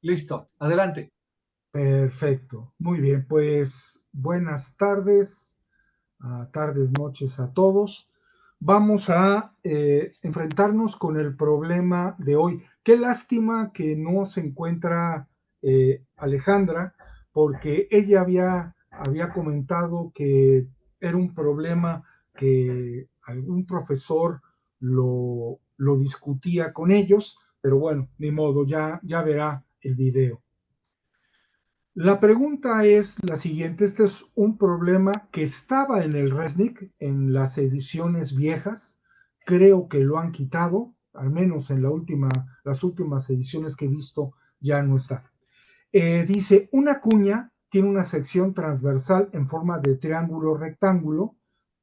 Listo, adelante. Perfecto, muy bien, pues buenas tardes, tardes, noches a todos. Vamos a enfrentarnos con el problema de hoy. Qué lástima que no se encuentra Alejandra, porque ella había comentado que era un problema que algún profesor lo discutía con ellos, pero bueno, ni modo, ya verá el video. La pregunta es la siguiente. Este es un problema que estaba en el RESNIC, en las ediciones viejas. Creo que lo han quitado, al menos en las últimas ediciones que he visto ya no está. Dice, una cuña tiene una sección transversal en forma de triángulo rectángulo,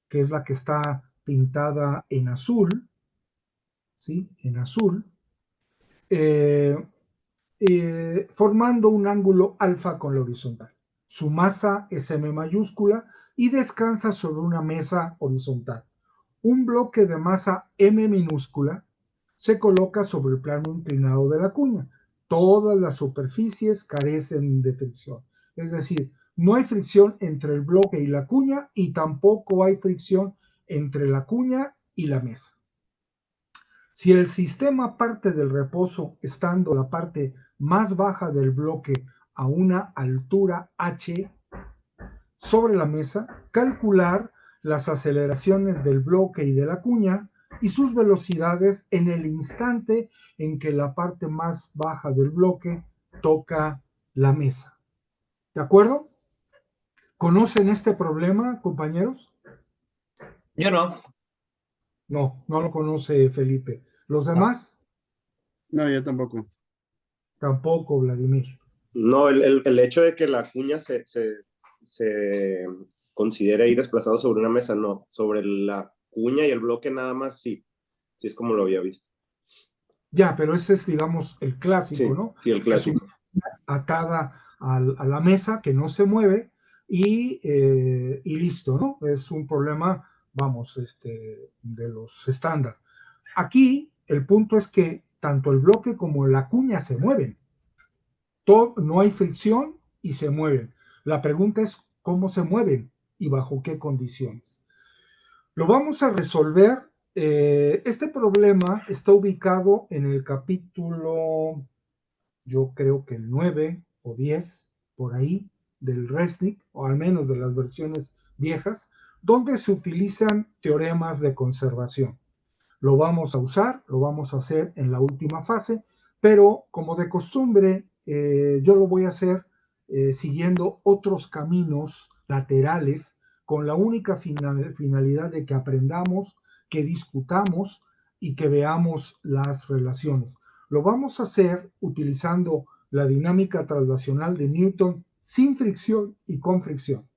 que es la que está pintada en azul, ¿sí? En azul. Eh, Formando un ángulo alfa con la horizontal. Su masa es M mayúscula y descansa sobre una mesa horizontal. Un bloque de masa M minúscula se coloca sobre el plano inclinado de la cuña. Todas las superficies carecen de fricción. Es decir, no hay fricción entre el bloque y la cuña y tampoco hay fricción entre la cuña y la mesa. Si el sistema parte del reposo estando la parte más baja del bloque a una altura h sobre la mesa, calcular las aceleraciones del bloque y de la cuña y sus velocidades en el instante en que la parte más baja del bloque toca la mesa. ¿De acuerdo? ¿Conocen este problema, compañeros? Yo no. No, no lo conoce Felipe. ¿Los No. demás? No, yo tampoco. Tampoco, Vladimir. No, el hecho de que la cuña se considere ahí desplazado sobre una mesa, no. Sobre la cuña y el bloque nada más, sí. Sí es como lo había visto. Ya, pero ese es, digamos, el clásico, Sí, ¿no? sí, el Es una clásico. atada a la mesa que no se mueve y listo, ¿no? Es un problema, vamos, de los estándar. Aquí el punto es que tanto el bloque como la cuña se mueven. No hay fricción y se mueven. La pregunta es cómo se mueven y bajo qué condiciones. Lo vamos a resolver. Este problema está ubicado en el capítulo, yo creo que el 9 o 10, por ahí, del RESNIC, o al menos de las versiones viejas, donde se utilizan teoremas de conservación. Lo vamos a usar, lo vamos a hacer en la última fase, pero como de costumbre, yo lo voy a hacer siguiendo otros caminos laterales con la única finalidad de que aprendamos, que discutamos y que veamos las relaciones. Lo vamos a hacer utilizando la dinámica traslacional de Newton sin fricción y con fricción.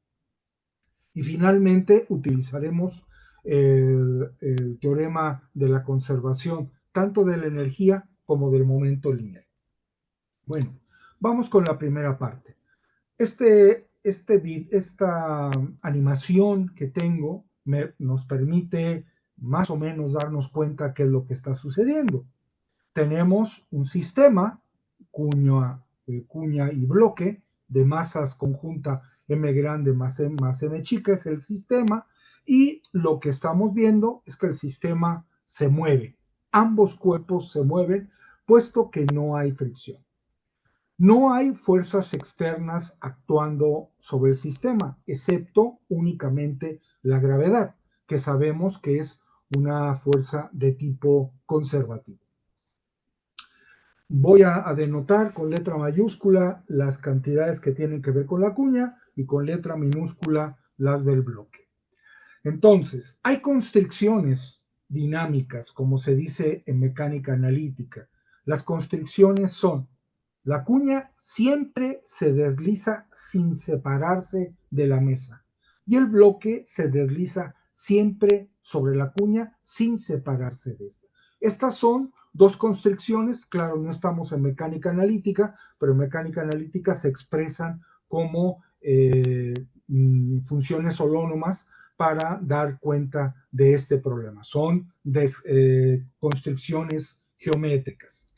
Y finalmente utilizaremos el teorema de la conservación tanto de la energía como del momento lineal. Bueno, vamos con la primera parte. Esta animación que tengo nos permite más o menos darnos cuenta qué es lo que está sucediendo. Tenemos un sistema, cuña y bloque, de masas conjunta M grande más M chica, es el sistema, y lo que estamos viendo es que el sistema se mueve. Ambos cuerpos se mueven, puesto que no hay fricción. No hay fuerzas externas actuando sobre el sistema, excepto únicamente la gravedad, que sabemos que es una fuerza de tipo conservativo. Voy a denotar con letra mayúscula las cantidades que tienen que ver con la cuña y con letra minúscula las del bloque. Entonces, hay constricciones dinámicas, como se dice en mecánica analítica. Las constricciones son: la cuña siempre se desliza sin separarse de la mesa y el bloque se desliza siempre sobre la cuña sin separarse de esta. Estas son dos constricciones. Claro, no estamos en mecánica analítica, pero en mecánica analítica se expresan como funciones holónomas para dar cuenta de este problema. Son constricciones geométricas.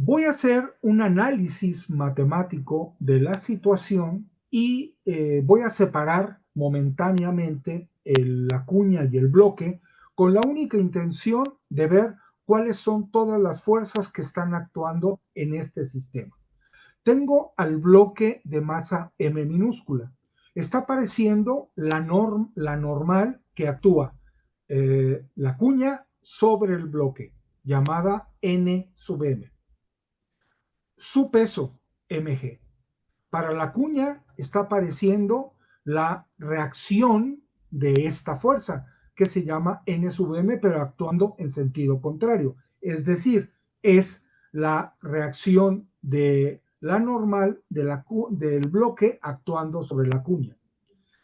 Voy a hacer un análisis matemático de la situación y voy a separar momentáneamente la cuña y el bloque con la única intención de ver cuáles son todas las fuerzas que están actuando en este sistema. Tengo al bloque de masa m minúscula. Está apareciendo la normal que actúa la cuña sobre el bloque, llamada n sub m. Su peso, mg. Para la cuña está apareciendo la reacción de esta fuerza, que se llama n sub m, pero actuando en sentido contrario. Es decir, es la reacción de la normal del bloque actuando sobre la cuña.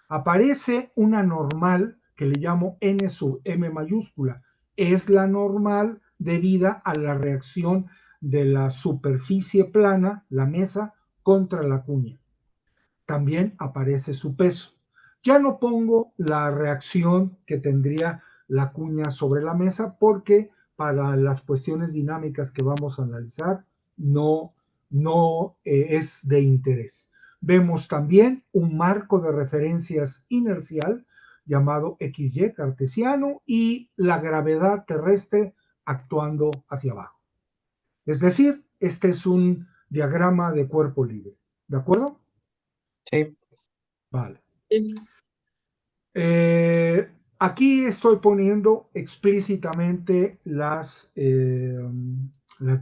Aparece una normal que le llamo n sub m mayúscula. Es la normal debida a la reacción de la superficie plana, la mesa, contra la cuña. También aparece su peso. Ya no pongo la reacción que tendría la cuña sobre la mesa porque para las cuestiones dinámicas que vamos a analizar no es de interés. Vemos también un marco de referencias inercial llamado XY cartesiano y la gravedad terrestre actuando hacia abajo. Es decir, este es un diagrama de cuerpo libre. ¿De acuerdo? Sí. Vale. Sí. Aquí estoy poniendo explícitamente las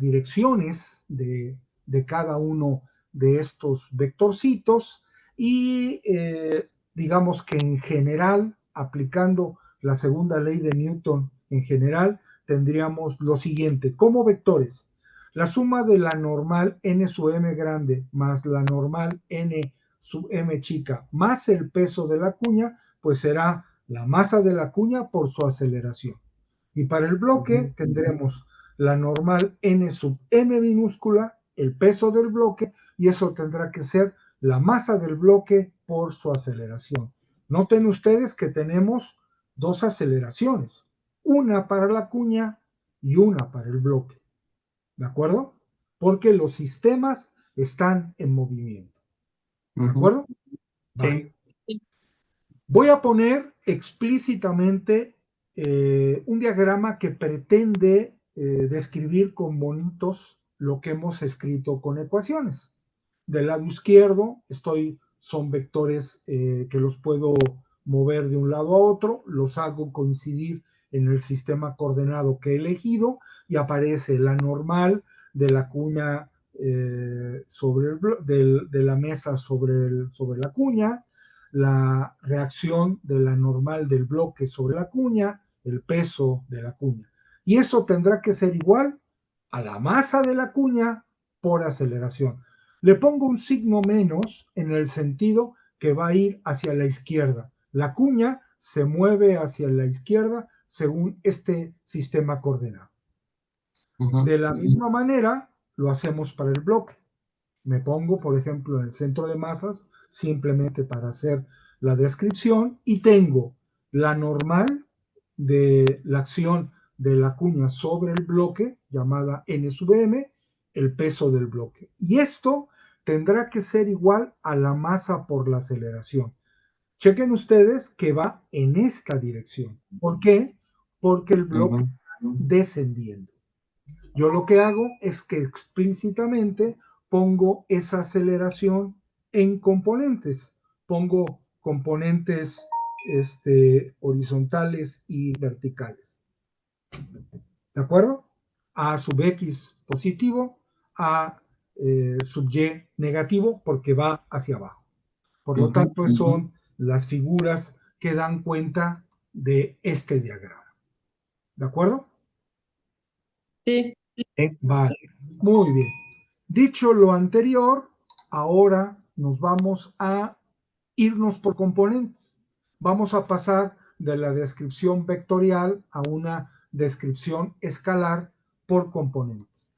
direcciones de cada uno de estos vectorcitos y digamos que en general, aplicando la segunda ley de Newton en general, tendríamos lo siguiente. Como vectores, la suma de la normal n sub m grande más la normal n sub m chica más el peso de la cuña, pues será la masa de la cuña por su aceleración. Y para el bloque tendremos la normal n sub m minúscula, el peso del bloque, y eso tendrá que ser la masa del bloque por su aceleración. Noten ustedes que tenemos dos aceleraciones, una para la cuña y una para el bloque. ¿De acuerdo? Porque los sistemas están en movimiento. ¿De acuerdo? Vale. Sí. Voy a poner explícitamente un diagrama que pretende describir con bonitos lo que hemos escrito con ecuaciones. Del lado izquierdo son vectores que los puedo mover de un lado a otro, los hago coincidir en el sistema coordenado que he elegido y aparece la normal de la cuña de la mesa sobre la cuña, la reacción de la normal del bloque sobre la cuña, el peso de la cuña. Y eso tendrá que ser igual a la masa de la cuña por aceleración. Le pongo un signo menos en el sentido que va a ir hacia la izquierda. La cuña se mueve hacia la izquierda según este sistema coordenado. De la misma manera lo hacemos para el bloque. Me pongo, por ejemplo, en el centro de masas, simplemente para hacer la descripción, y tengo la normal de la acción de la cuña sobre el bloque, llamada n sub m, el peso del bloque. Y esto tendrá que ser igual a la masa por la aceleración. Chequen ustedes que va en esta dirección. ¿Por qué? Porque el bloque está descendiendo. Yo lo que hago es que explícitamente pongo esa aceleración en componentes. Pongo componentes horizontales y verticales. ¿De acuerdo? A sub x positivo, A sub y negativo, porque va hacia abajo. Por lo tanto, son las figuras que dan cuenta de este diagrama. ¿De acuerdo? Sí. Vale, muy bien. Dicho lo anterior, ahora nos vamos a irnos por componentes. Vamos a pasar de la descripción vectorial a una descripción escalar por componentes.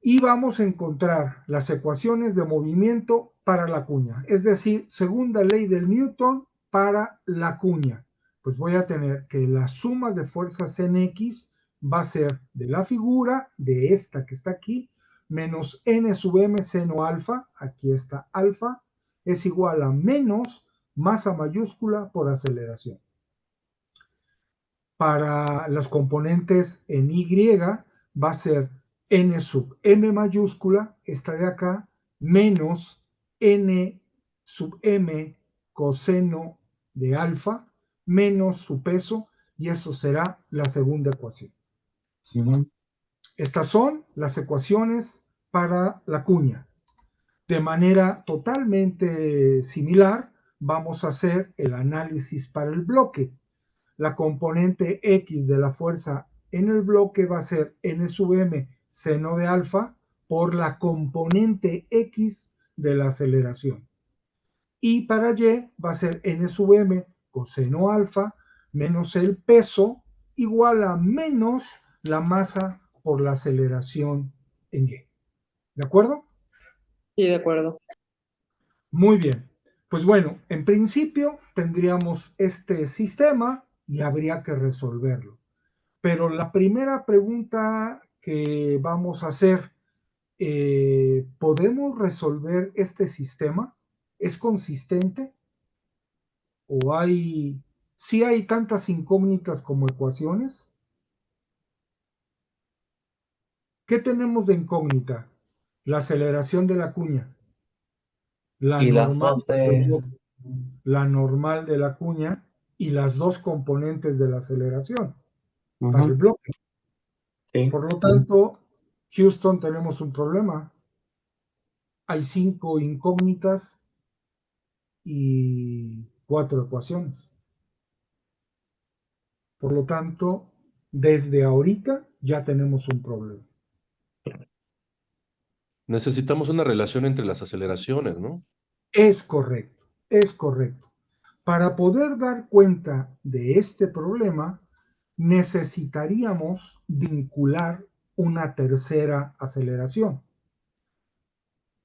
Y vamos a encontrar las ecuaciones de movimiento para la cuña, es decir, segunda ley del Newton para la cuña. Pues voy a tener que la suma de fuerzas en X va a ser de la figura, de esta que está aquí, menos n sub m seno alfa, aquí está alfa, es igual a menos masa mayúscula por aceleración. Para las componentes en Y va a ser n sub m mayúscula, esta de acá, menos n sub m coseno de alfa, menos su peso, y eso será la segunda ecuación. Estas son las ecuaciones para la cuña. De manera totalmente similar, vamos a hacer el análisis para el bloque. La componente X de la fuerza en el bloque va a ser n sub m seno de alfa por la componente X de la aceleración. Y para Y va a ser n sub m coseno alfa menos el peso igual a menos la masa por la aceleración en Y. ¿De acuerdo? Sí, de acuerdo. Muy bien. Pues bueno, en principio tendríamos este sistema y habría que resolverlo. Pero la primera pregunta que vamos a hacer, ¿podemos resolver este sistema? ¿Es consistente? ¿O sí hay tantas incógnitas como ecuaciones? ¿Qué tenemos de incógnita? La aceleración de la cuña, la Y las normal dos del de... bloque, la normal de la cuña y las dos componentes de la aceleración para el bloque. Sí. Por lo tanto, Houston, tenemos un problema. Hay 5 incógnitas y 4 ecuaciones. Por lo tanto, desde ahorita ya tenemos un problema. Necesitamos una relación entre las aceleraciones, ¿no? Es correcto, es correcto. Para poder dar cuenta de este problema, necesitaríamos vincular una tercera aceleración.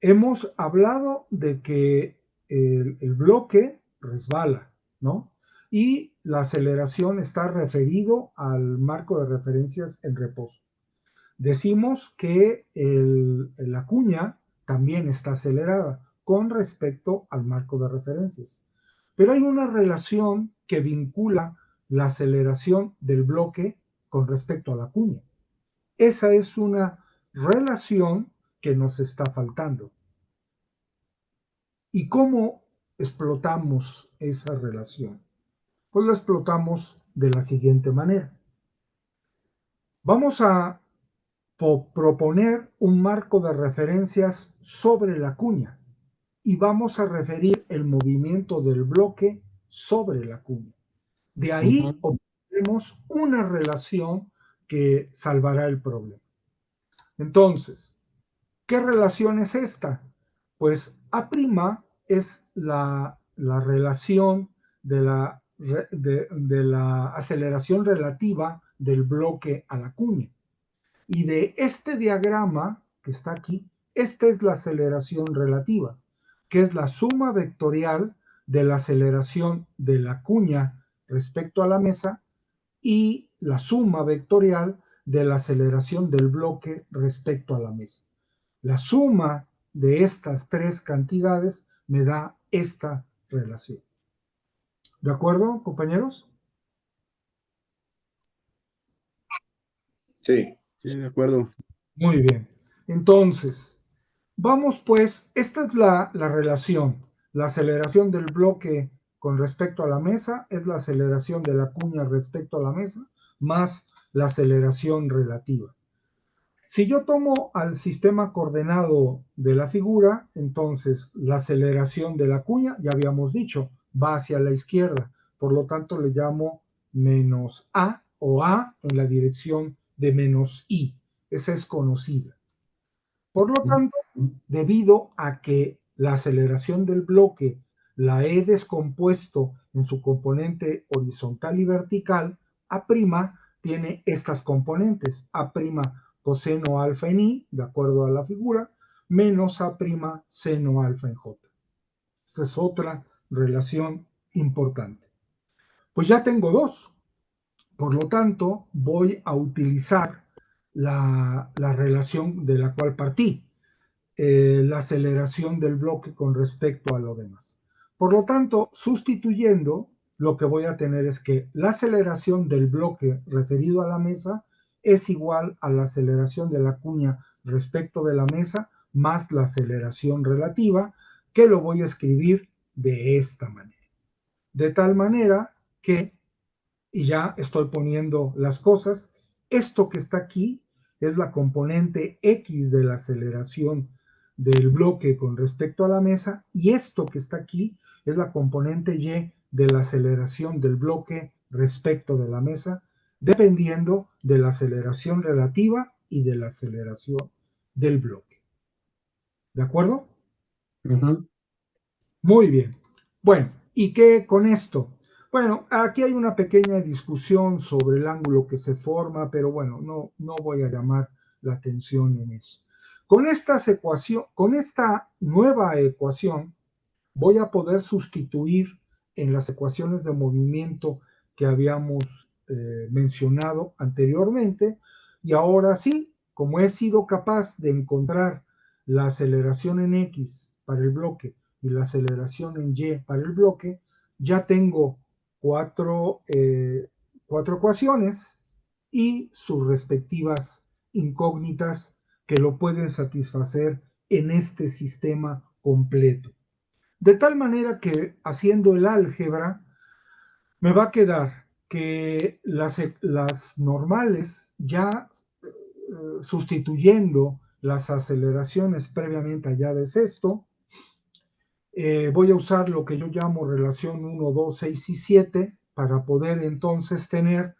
Hemos hablado de que el bloque resbala, ¿no? Y la aceleración está referido al marco de referencias en reposo. Decimos que la cuña también está acelerada con respecto al marco de referencias. Pero hay una relación que vincula la aceleración del bloque con respecto a la cuña. Esa es una relación que nos está faltando. ¿Y cómo explotamos esa relación? Pues la explotamos de la siguiente manera. Vamos a proponer un marco de referencias sobre la cuña y vamos a referir el movimiento del bloque sobre la cuña. De ahí obtenemos una relación que salvará el problema. Entonces, ¿qué relación es esta? Pues A' es la relación de la aceleración relativa del bloque a la cuña. Y de este diagrama que está aquí, esta es la aceleración relativa, que es la suma vectorial de la aceleración de la cuña respecto a la mesa y la suma vectorial de la aceleración del bloque respecto a la mesa. La suma de estas tres cantidades me da esta relación. ¿De acuerdo, compañeros? Sí. Sí, de acuerdo. Muy bien. Entonces, vamos pues, esta es la relación. La aceleración del bloque con respecto a la mesa es la aceleración de la cuña respecto a la mesa más la aceleración relativa. Si yo tomo al sistema coordenado de la figura, entonces la aceleración de la cuña, ya habíamos dicho, va hacia la izquierda. Por lo tanto, le llamo menos A o A en la dirección de menos I. Esa es conocida. Por lo tanto, debido a que la aceleración del bloque la he descompuesto en su componente horizontal y vertical, A' tiene estas componentes, A' coseno alfa en I, de acuerdo a la figura, menos A' seno alfa en J. Esta es otra relación importante. Pues ya tengo dos. Por lo tanto, voy a utilizar la relación de la cual partí, la aceleración del bloque con respecto a lo demás. Por lo tanto, sustituyendo, lo que voy a tener es que la aceleración del bloque referido a la mesa es igual a la aceleración de la cuña respecto de la mesa más la aceleración relativa, que lo voy a escribir de esta manera. De tal manera que, y ya estoy poniendo las cosas, esto que está aquí es la componente X de la aceleración del bloque con respecto a la mesa, y esto que está aquí es la componente Y de la aceleración del bloque respecto de la mesa, dependiendo de la aceleración relativa y de la aceleración del bloque. ¿De acuerdo? Muy bien. Bueno, ¿y qué con esto? Bueno, aquí hay una pequeña discusión sobre el ángulo que se forma, pero bueno, no voy a llamar la atención en eso. Con esta nueva ecuación, voy a poder sustituir en las ecuaciones de movimiento que habíamos mencionado anteriormente, y ahora sí, como he sido capaz de encontrar la aceleración en X para el bloque y la aceleración en Y para el bloque, ya tengo cuatro ecuaciones y sus respectivas incógnitas que lo pueden satisfacer en este sistema completo. De tal manera que haciendo el álgebra me va a quedar que las normales, ya sustituyendo las aceleraciones previamente halladas esto, voy a usar lo que yo llamo relación 1, 2, 6 y 7 para poder entonces tener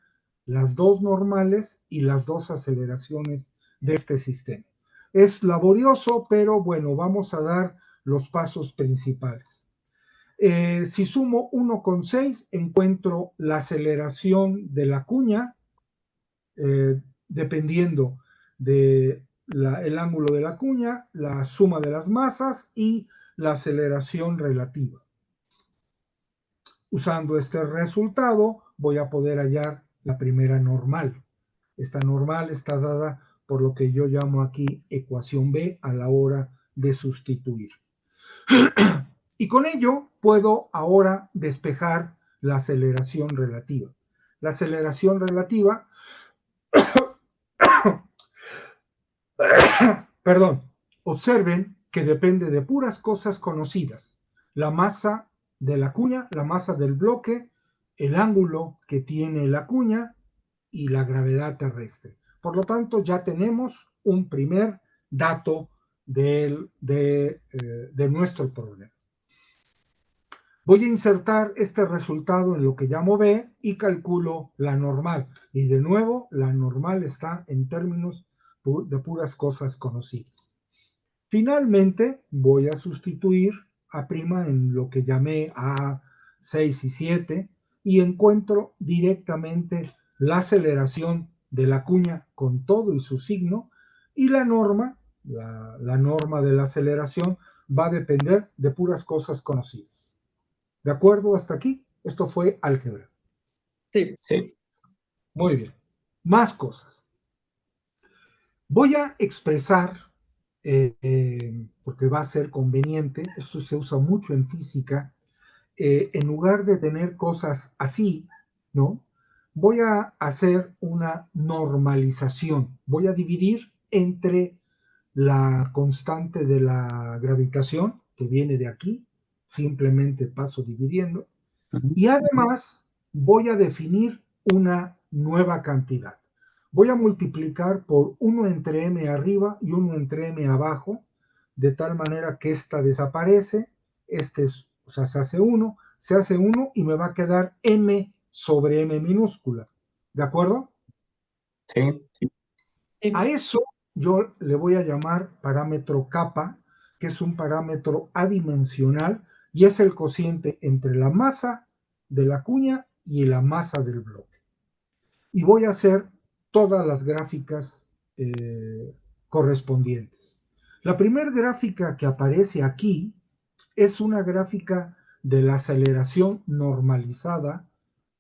las dos normales y las dos aceleraciones de este sistema. Es laborioso, pero bueno, vamos a dar los pasos principales. Si sumo 1,6, encuentro la aceleración de la cuña, dependiendo del ángulo de la cuña, la suma de las masas y la aceleración relativa. Usando este resultado, voy a poder hallar la primera normal. Esta normal está dada por lo que yo llamo aquí ecuación B a la hora de sustituir. Y con ello puedo ahora despejar la aceleración relativa. La aceleración relativa, perdón, observen que depende de puras cosas conocidas. La masa de la cuña, la masa del bloque, el ángulo que tiene la cuña y la gravedad terrestre. Por lo tanto, ya tenemos un primer dato de nuestro problema. Voy a insertar este resultado en lo que llamo B y calculo la normal. Y de nuevo, la normal está en términos de puras cosas conocidas. Finalmente, voy a sustituir a' en lo que llamé A6 y 7 y encuentro directamente la aceleración de la cuña con todo y su signo, y la norma, la norma de la aceleración, va a depender de puras cosas conocidas. ¿De acuerdo hasta aquí? Esto fue álgebra. Sí. Sí. Muy bien. Más cosas. Voy a expresar, porque va a ser conveniente, esto se usa mucho en física, en lugar de tener cosas así, ¿no? Voy a hacer una normalización. Voy a dividir entre la constante de la gravitación, que viene de aquí, simplemente paso dividiendo, y además voy a definir una nueva cantidad. Voy a multiplicar por 1 entre m arriba y 1 entre m abajo, de tal manera que esta desaparece, o sea, se hace 1 y me va a quedar m sobre m minúscula. ¿De acuerdo? Sí. Sí. A eso yo le voy a llamar parámetro kappa, que es un parámetro adimensional y es el cociente entre la masa de la cuña y la masa del bloque. Y voy a hacer todas las gráficas correspondientes. La primera gráfica que aparece aquí es una gráfica de la aceleración normalizada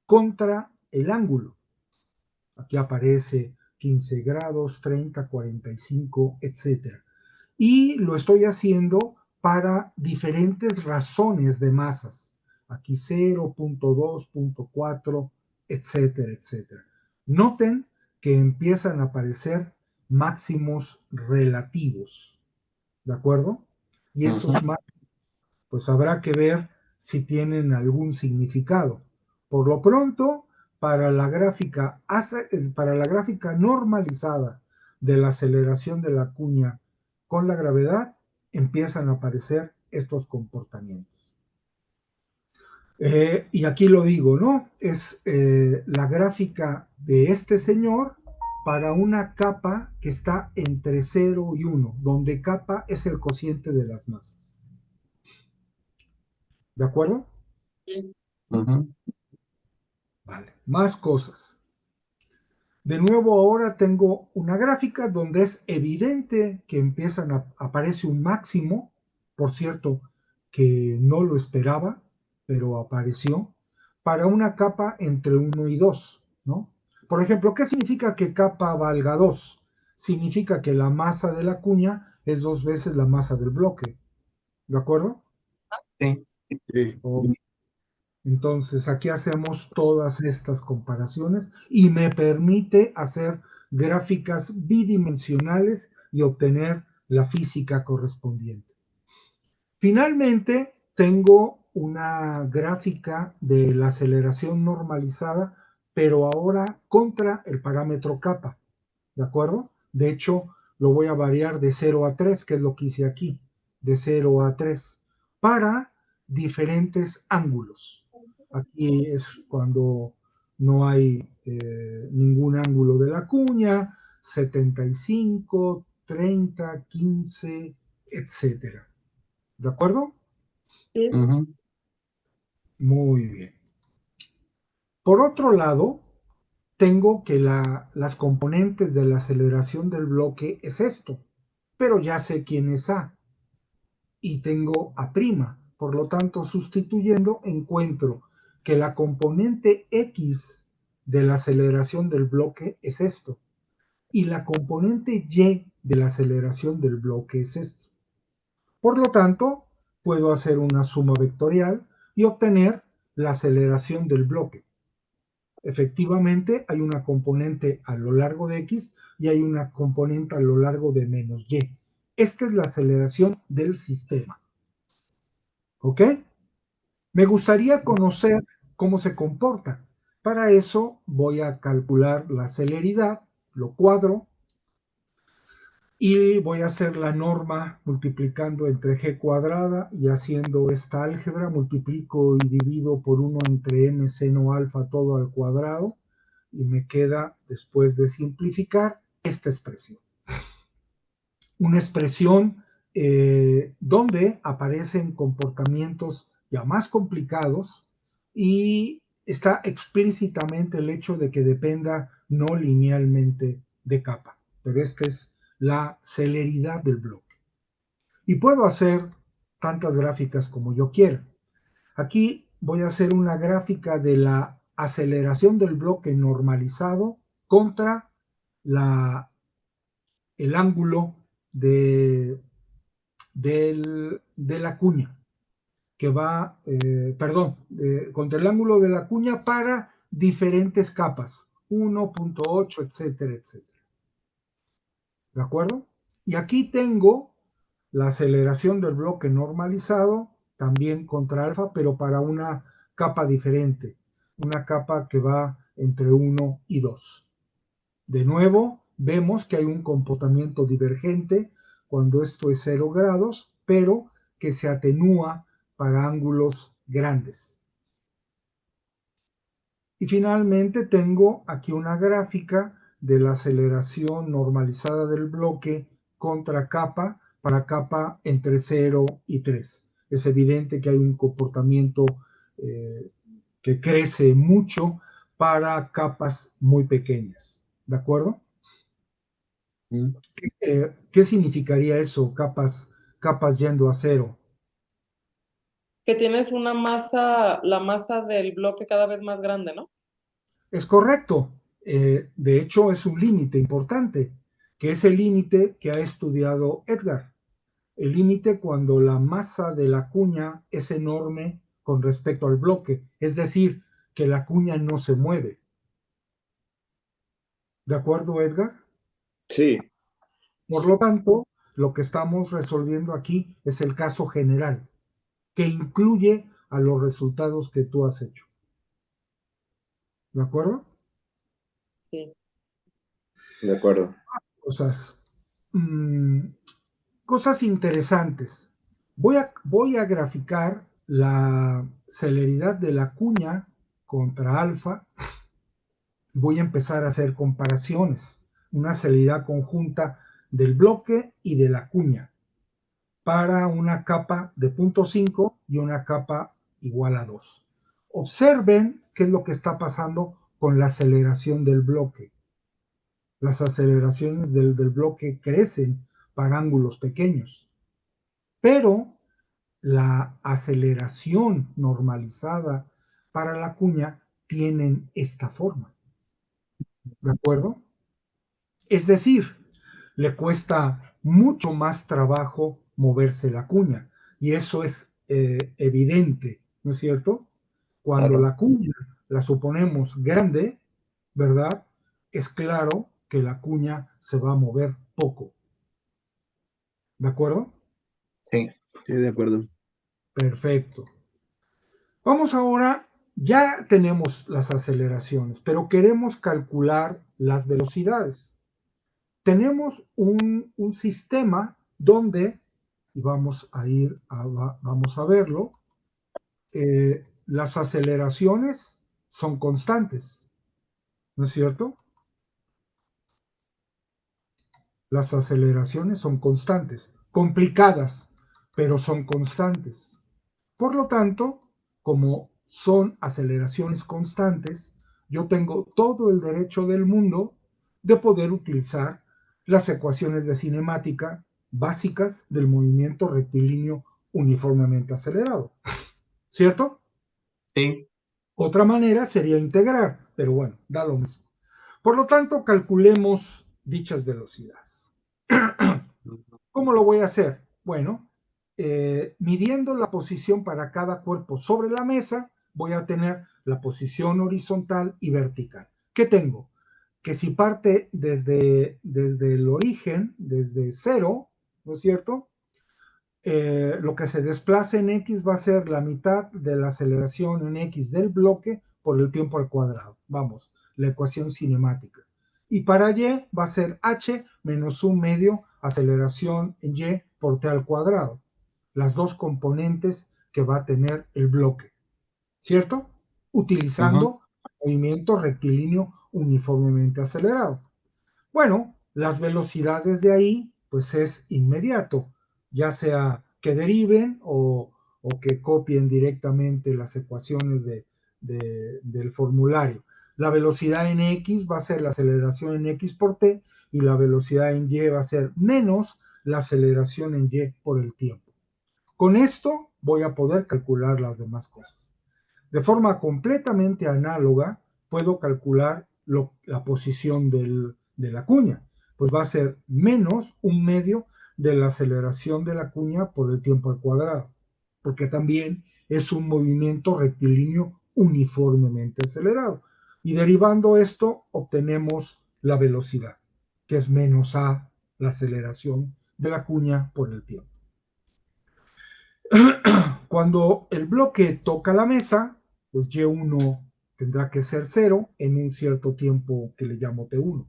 contra el ángulo. Aquí aparece 15 grados, 30, 45, etcétera. Y lo estoy haciendo para diferentes razones de masas. Aquí 0, 0.2, 0.4, etcétera, etcétera. Noten que empiezan a aparecer máximos relativos, ¿de acuerdo? Y esos máximos, pues habrá que ver si tienen algún significado. Por lo pronto, para la gráfica normalizada de la aceleración de la cuña con la gravedad, empiezan a aparecer estos comportamientos. Y aquí lo digo, ¿no? Es la gráfica de este señor para una capa que está entre 0 y 1, donde kappa es el cociente de las masas. ¿De acuerdo? Sí. Vale, más cosas. De nuevo ahora tengo una gráfica donde es evidente que aparece un máximo, por cierto, que no lo esperaba, pero apareció, para una capa entre 1 y 2, ¿no? Por ejemplo, ¿qué significa que capa valga 2? Significa que la masa de la cuña es 2 veces la masa del bloque, ¿de acuerdo? Sí. Entonces aquí hacemos todas estas comparaciones y me permite hacer gráficas bidimensionales y obtener la física correspondiente. Finalmente, tengo una gráfica de la aceleración normalizada, pero ahora contra el parámetro kappa, ¿de acuerdo? De hecho, lo voy a variar de 0 a 3, que es lo que hice aquí, de 0 a 3, para diferentes ángulos. Aquí es cuando no hay ningún ángulo de la cuña, 75, 30, 15, etcétera. ¿De acuerdo? Sí. Muy bien. Por otro lado, tengo que las componentes de la aceleración del bloque es esto, pero ya sé quién es A y tengo A'. Por lo tanto, sustituyendo, encuentro que la componente X de la aceleración del bloque es esto y la componente Y de la aceleración del bloque es esto. Por lo tanto, puedo hacer una suma vectorial y obtener la aceleración del bloque. Efectivamente, hay una componente a lo largo de X y hay una componente a lo largo de menos Y. Esta es la aceleración del sistema. ¿Ok? Me gustaría conocer cómo se comporta. Para eso voy a calcular la celeridad, lo cuadro, y voy a hacer la norma multiplicando entre g cuadrada y haciendo esta álgebra, multiplico y divido por 1 entre m seno alfa todo al cuadrado y me queda, después de simplificar, esta expresión. Una expresión donde aparecen comportamientos ya más complicados y está explícitamente el hecho de que dependa no linealmente de kappa. Pero esta es la celeridad del bloque. Y puedo hacer tantas gráficas como yo quiera. Aquí voy a hacer una gráfica de la aceleración del bloque normalizado contra el ángulo de la cuña, que va, contra el ángulo de la cuña para diferentes capas, 1.8, etcétera, etcétera. ¿De acuerdo? Y aquí tengo la aceleración del bloque normalizado, también contra alfa, pero para una capa diferente, una capa que va entre 1 y 2. De nuevo, vemos que hay un comportamiento divergente cuando esto es 0 grados, pero que se atenúa para ángulos grandes. Y finalmente tengo aquí una gráfica de la aceleración normalizada del bloque contra kappa para kappa entre 0 y 3. Es evidente que hay un comportamiento que crece mucho para capas muy pequeñas. ¿De acuerdo? ¿Qué significaría eso, capas yendo a 0? Que tienes la masa del bloque cada vez más grande, ¿no? Es correcto. De hecho, es un límite importante, que es el límite que ha estudiado Edgar. El límite cuando la masa de la cuña es enorme con respecto al bloque, es decir, que la cuña no se mueve. ¿De acuerdo, Edgar? Sí, Por lo tanto, lo que estamos resolviendo aquí es el caso general, que incluye a los resultados que tú has hecho. ¿De acuerdo? Sí. de acuerdo. Cosas, cosas interesantes. Voy a graficar la celeridad de la cuña contra alfa. Voy a empezar a hacer comparaciones, una celeridad conjunta del bloque y de la cuña para una capa de 0.5 y una capa igual a 2. Observen qué es lo que está pasando con la aceleración del bloque. Las aceleraciones del bloque crecen para ángulos pequeños, pero la aceleración normalizada para la cuña tienen esta forma. ¿De acuerdo? Es decir, le cuesta mucho más trabajo moverse la cuña. Y eso es evidente, ¿no es cierto? Cuando Claro. la cuña la suponemos grande, ¿verdad? Es claro que la cuña se va a mover poco. ¿De acuerdo? Sí. Sí, de acuerdo. Perfecto. Vamos ahora, ya tenemos las aceleraciones, pero queremos calcular las velocidades. Tenemos un sistema donde, y vamos a verlo, las aceleraciones son constantes, ¿no es cierto? Las aceleraciones son constantes, complicadas, pero son constantes. Por lo tanto, como son aceleraciones constantes, yo tengo todo el derecho del mundo de poder utilizar las ecuaciones de cinemática básicas del movimiento rectilíneo uniformemente acelerado. ¿Cierto? Sí. Otra manera sería integrar, pero bueno, da lo mismo. Por lo tanto, calculemos dichas velocidades. ¿Cómo lo voy a hacer? Bueno, midiendo la posición para cada cuerpo sobre la mesa, voy a tener la posición horizontal y vertical. ¿Qué tengo? Que si parte desde el origen, desde cero, ¿no es cierto? Lo que se desplace en X va a ser la mitad de la aceleración en X del bloque por el tiempo al cuadrado. Vamos, la ecuación cinemática. Y para Y va a ser H menos 1/2 aceleración en Y por T al cuadrado. Las dos componentes que va a tener el bloque. ¿Cierto? Utilizando movimiento rectilíneo uniformemente acelerado. Bueno, las velocidades de ahí, pues es inmediato, ya sea que deriven o que copien directamente las ecuaciones del formulario. La velocidad en X va a ser la aceleración en X por T y la velocidad en Y va a ser menos la aceleración en Y por el tiempo. Con esto voy a poder calcular las demás cosas. De forma completamente análoga, puedo calcular la posición de la cuña, pues va a ser menos 1/2 de la aceleración de la cuña por el tiempo al cuadrado, porque también es un movimiento rectilíneo uniformemente acelerado. Y derivando esto, obtenemos la velocidad, que es menos a la aceleración de la cuña por el tiempo. Cuando el bloque toca la mesa, pues Y1 tendrá que ser 0 en un cierto tiempo que le llamo T1.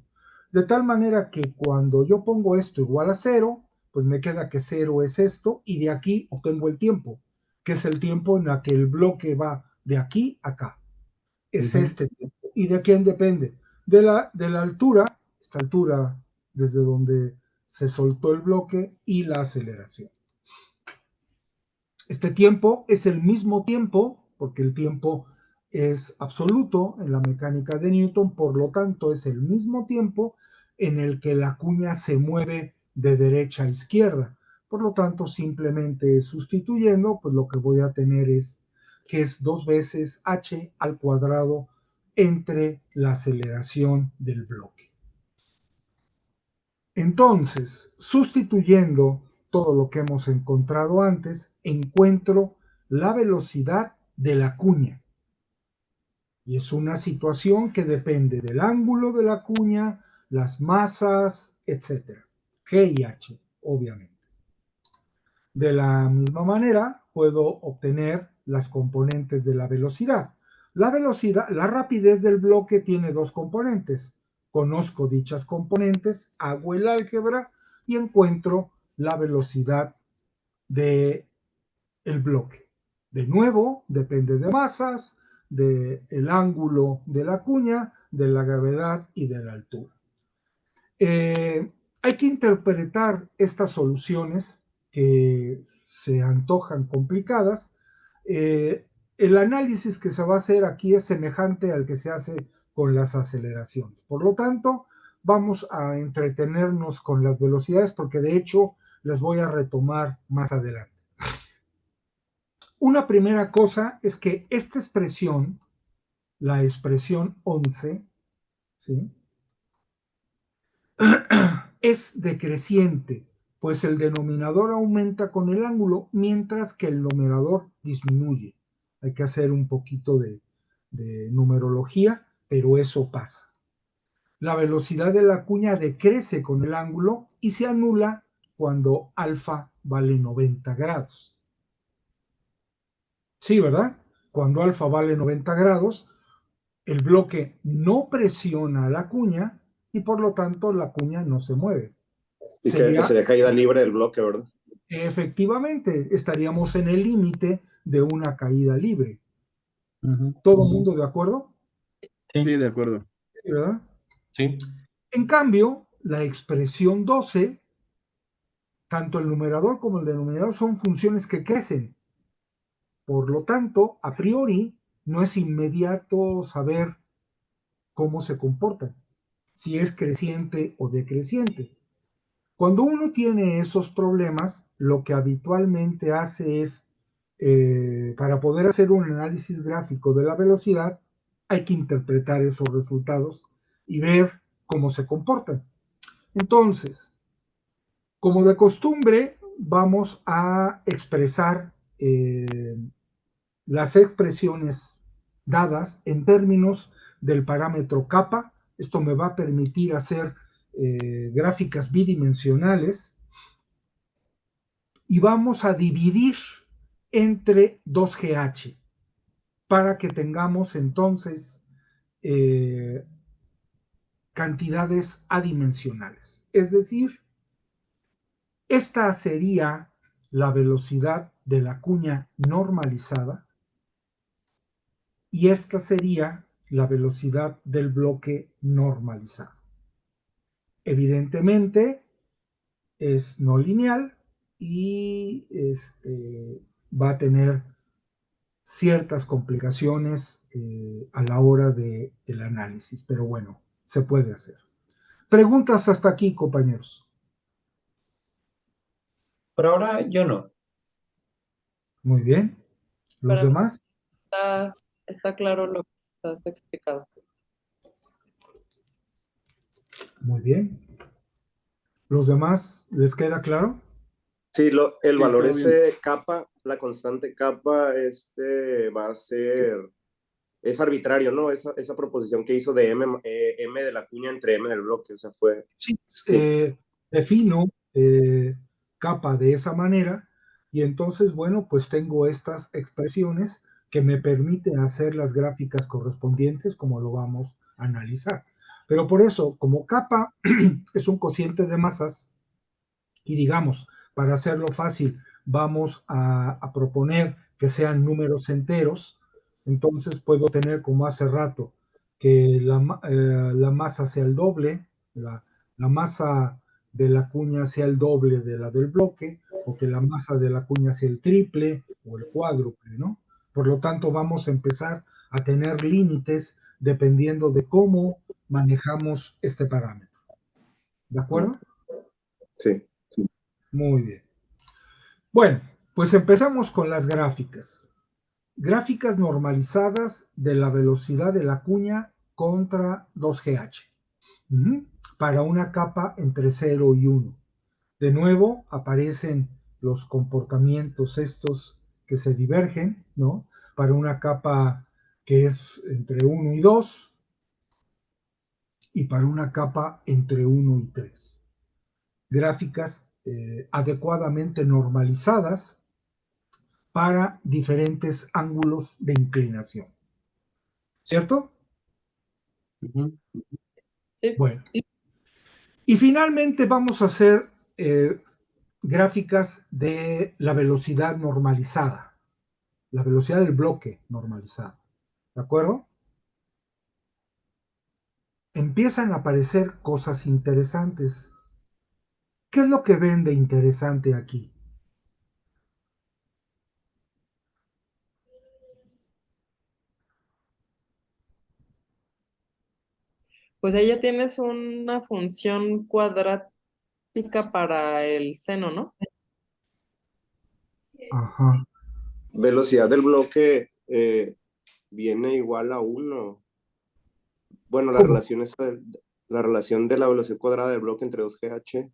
De tal manera que cuando yo pongo esto igual a 0, pues me queda que 0 es esto y de aquí obtengo el tiempo, que es el tiempo en el que el bloque va de aquí a acá. Es este tiempo. ¿Y de quién depende? De la altura, esta altura desde donde se soltó el bloque y la aceleración. Este tiempo es el mismo tiempo, porque el tiempo es absoluto en la mecánica de Newton, por lo tanto es el mismo tiempo en el que la cuña se mueve de derecha a izquierda. Por lo tanto, simplemente sustituyendo, pues lo que voy a tener es que es 2 veces h al cuadrado entre la aceleración del bloque. Entonces, sustituyendo todo lo que hemos encontrado antes, encuentro la velocidad de la cuña. Y es una situación que depende del ángulo de la cuña, las masas, etc. G y H, obviamente. De la misma manera, puedo obtener las componentes de la velocidad. La rapidez del bloque tiene dos componentes. Conozco dichas componentes, hago el álgebra y encuentro la velocidad del bloque. De nuevo, depende de masas, del ángulo de la cuña, de la gravedad y de la altura. Hay que interpretar estas soluciones que se antojan complicadas. El análisis que se va a hacer aquí es semejante al que se hace con las aceleraciones. Por lo tanto, vamos a entretenernos con las velocidades porque de hecho las voy a retomar más adelante. Una primera cosa es que esta expresión, la expresión 11, ¿sí?, es decreciente, pues el denominador aumenta con el ángulo, mientras que el numerador disminuye. Hay que hacer un poquito de numerología, pero eso pasa. La velocidad de la cuña decrece con el ángulo y se anula cuando alfa vale 90 grados. Sí, ¿verdad? Cuando alfa vale 90 grados, el bloque no presiona a la cuña y por lo tanto la cuña no se mueve. Y que sería caída libre del bloque, ¿verdad? Efectivamente, estaríamos en el límite de una caída libre. ¿Todo el mundo de acuerdo? Sí, de acuerdo. ¿Sí, verdad? Sí. En cambio, la expresión 12, tanto el numerador como el denominador son funciones que crecen. Por lo tanto, a priori, no es inmediato saber cómo se comportan, si es creciente o decreciente. Cuando uno tiene esos problemas, lo que habitualmente hace es, para poder hacer un análisis gráfico de la velocidad, hay que interpretar esos resultados y ver cómo se comportan. Entonces, como de costumbre, vamos a expresar las expresiones dadas en términos del parámetro kappa. Esto me va a permitir hacer gráficas bidimensionales y vamos a dividir entre 2GH para que tengamos entonces cantidades adimensionales. Es decir, esta sería la velocidad de la cuña normalizada y esta sería la velocidad del bloque normalizado. Evidentemente es no lineal y va a tener ciertas complicaciones a la hora del análisis, pero bueno, se puede hacer. ¿Preguntas hasta aquí, compañeros? Por ahora yo no. Muy bien. ¿Los Para mí demás? está claro lo que estás explicando. Muy bien. ¿Los demás les queda claro? Sí, el Sí, valor todo bien. ese kappa, la constante kappa, va a ser, es arbitrario, ¿no? Esa proposición que hizo de M de la cuña entre M del bloque, o sea, fue... Sí, Sí. defino capa de esa manera y entonces, bueno, pues tengo estas expresiones que me permiten hacer las gráficas correspondientes como lo vamos a analizar. Pero por eso, como capa es un cociente de masas y digamos, para hacerlo fácil, vamos a proponer que sean números enteros, entonces puedo tener como hace rato que la masa sea el doble, la masa de la cuña sea el doble de la del bloque, o que la masa de la cuña sea el triple o el cuádruple, ¿no? Por lo tanto, vamos a empezar a tener límites dependiendo de cómo manejamos este parámetro. ¿De acuerdo? Sí. Muy bien. Bueno, pues empezamos con las gráficas. Gráficas normalizadas de la velocidad de la cuña contra 2GH. Para una capa entre 0 y 1. De nuevo aparecen los comportamientos estos que se divergen, ¿no? Para una capa que es entre 1 y 2 y para una capa entre 1 y 3. Gráficas adecuadamente normalizadas para diferentes ángulos de inclinación. ¿Cierto? Sí. Bueno. Y finalmente vamos a hacer gráficas de la velocidad normalizada, la velocidad del bloque normalizada. ¿De acuerdo? Empiezan a aparecer cosas interesantes. ¿Qué es lo que ven de interesante aquí? Pues ahí ya tienes una función cuadrática para el seno, ¿no? Ajá. Velocidad del bloque viene igual a 1. Bueno, la ¿Cómo? relación de la velocidad cuadrada del bloque entre 2GH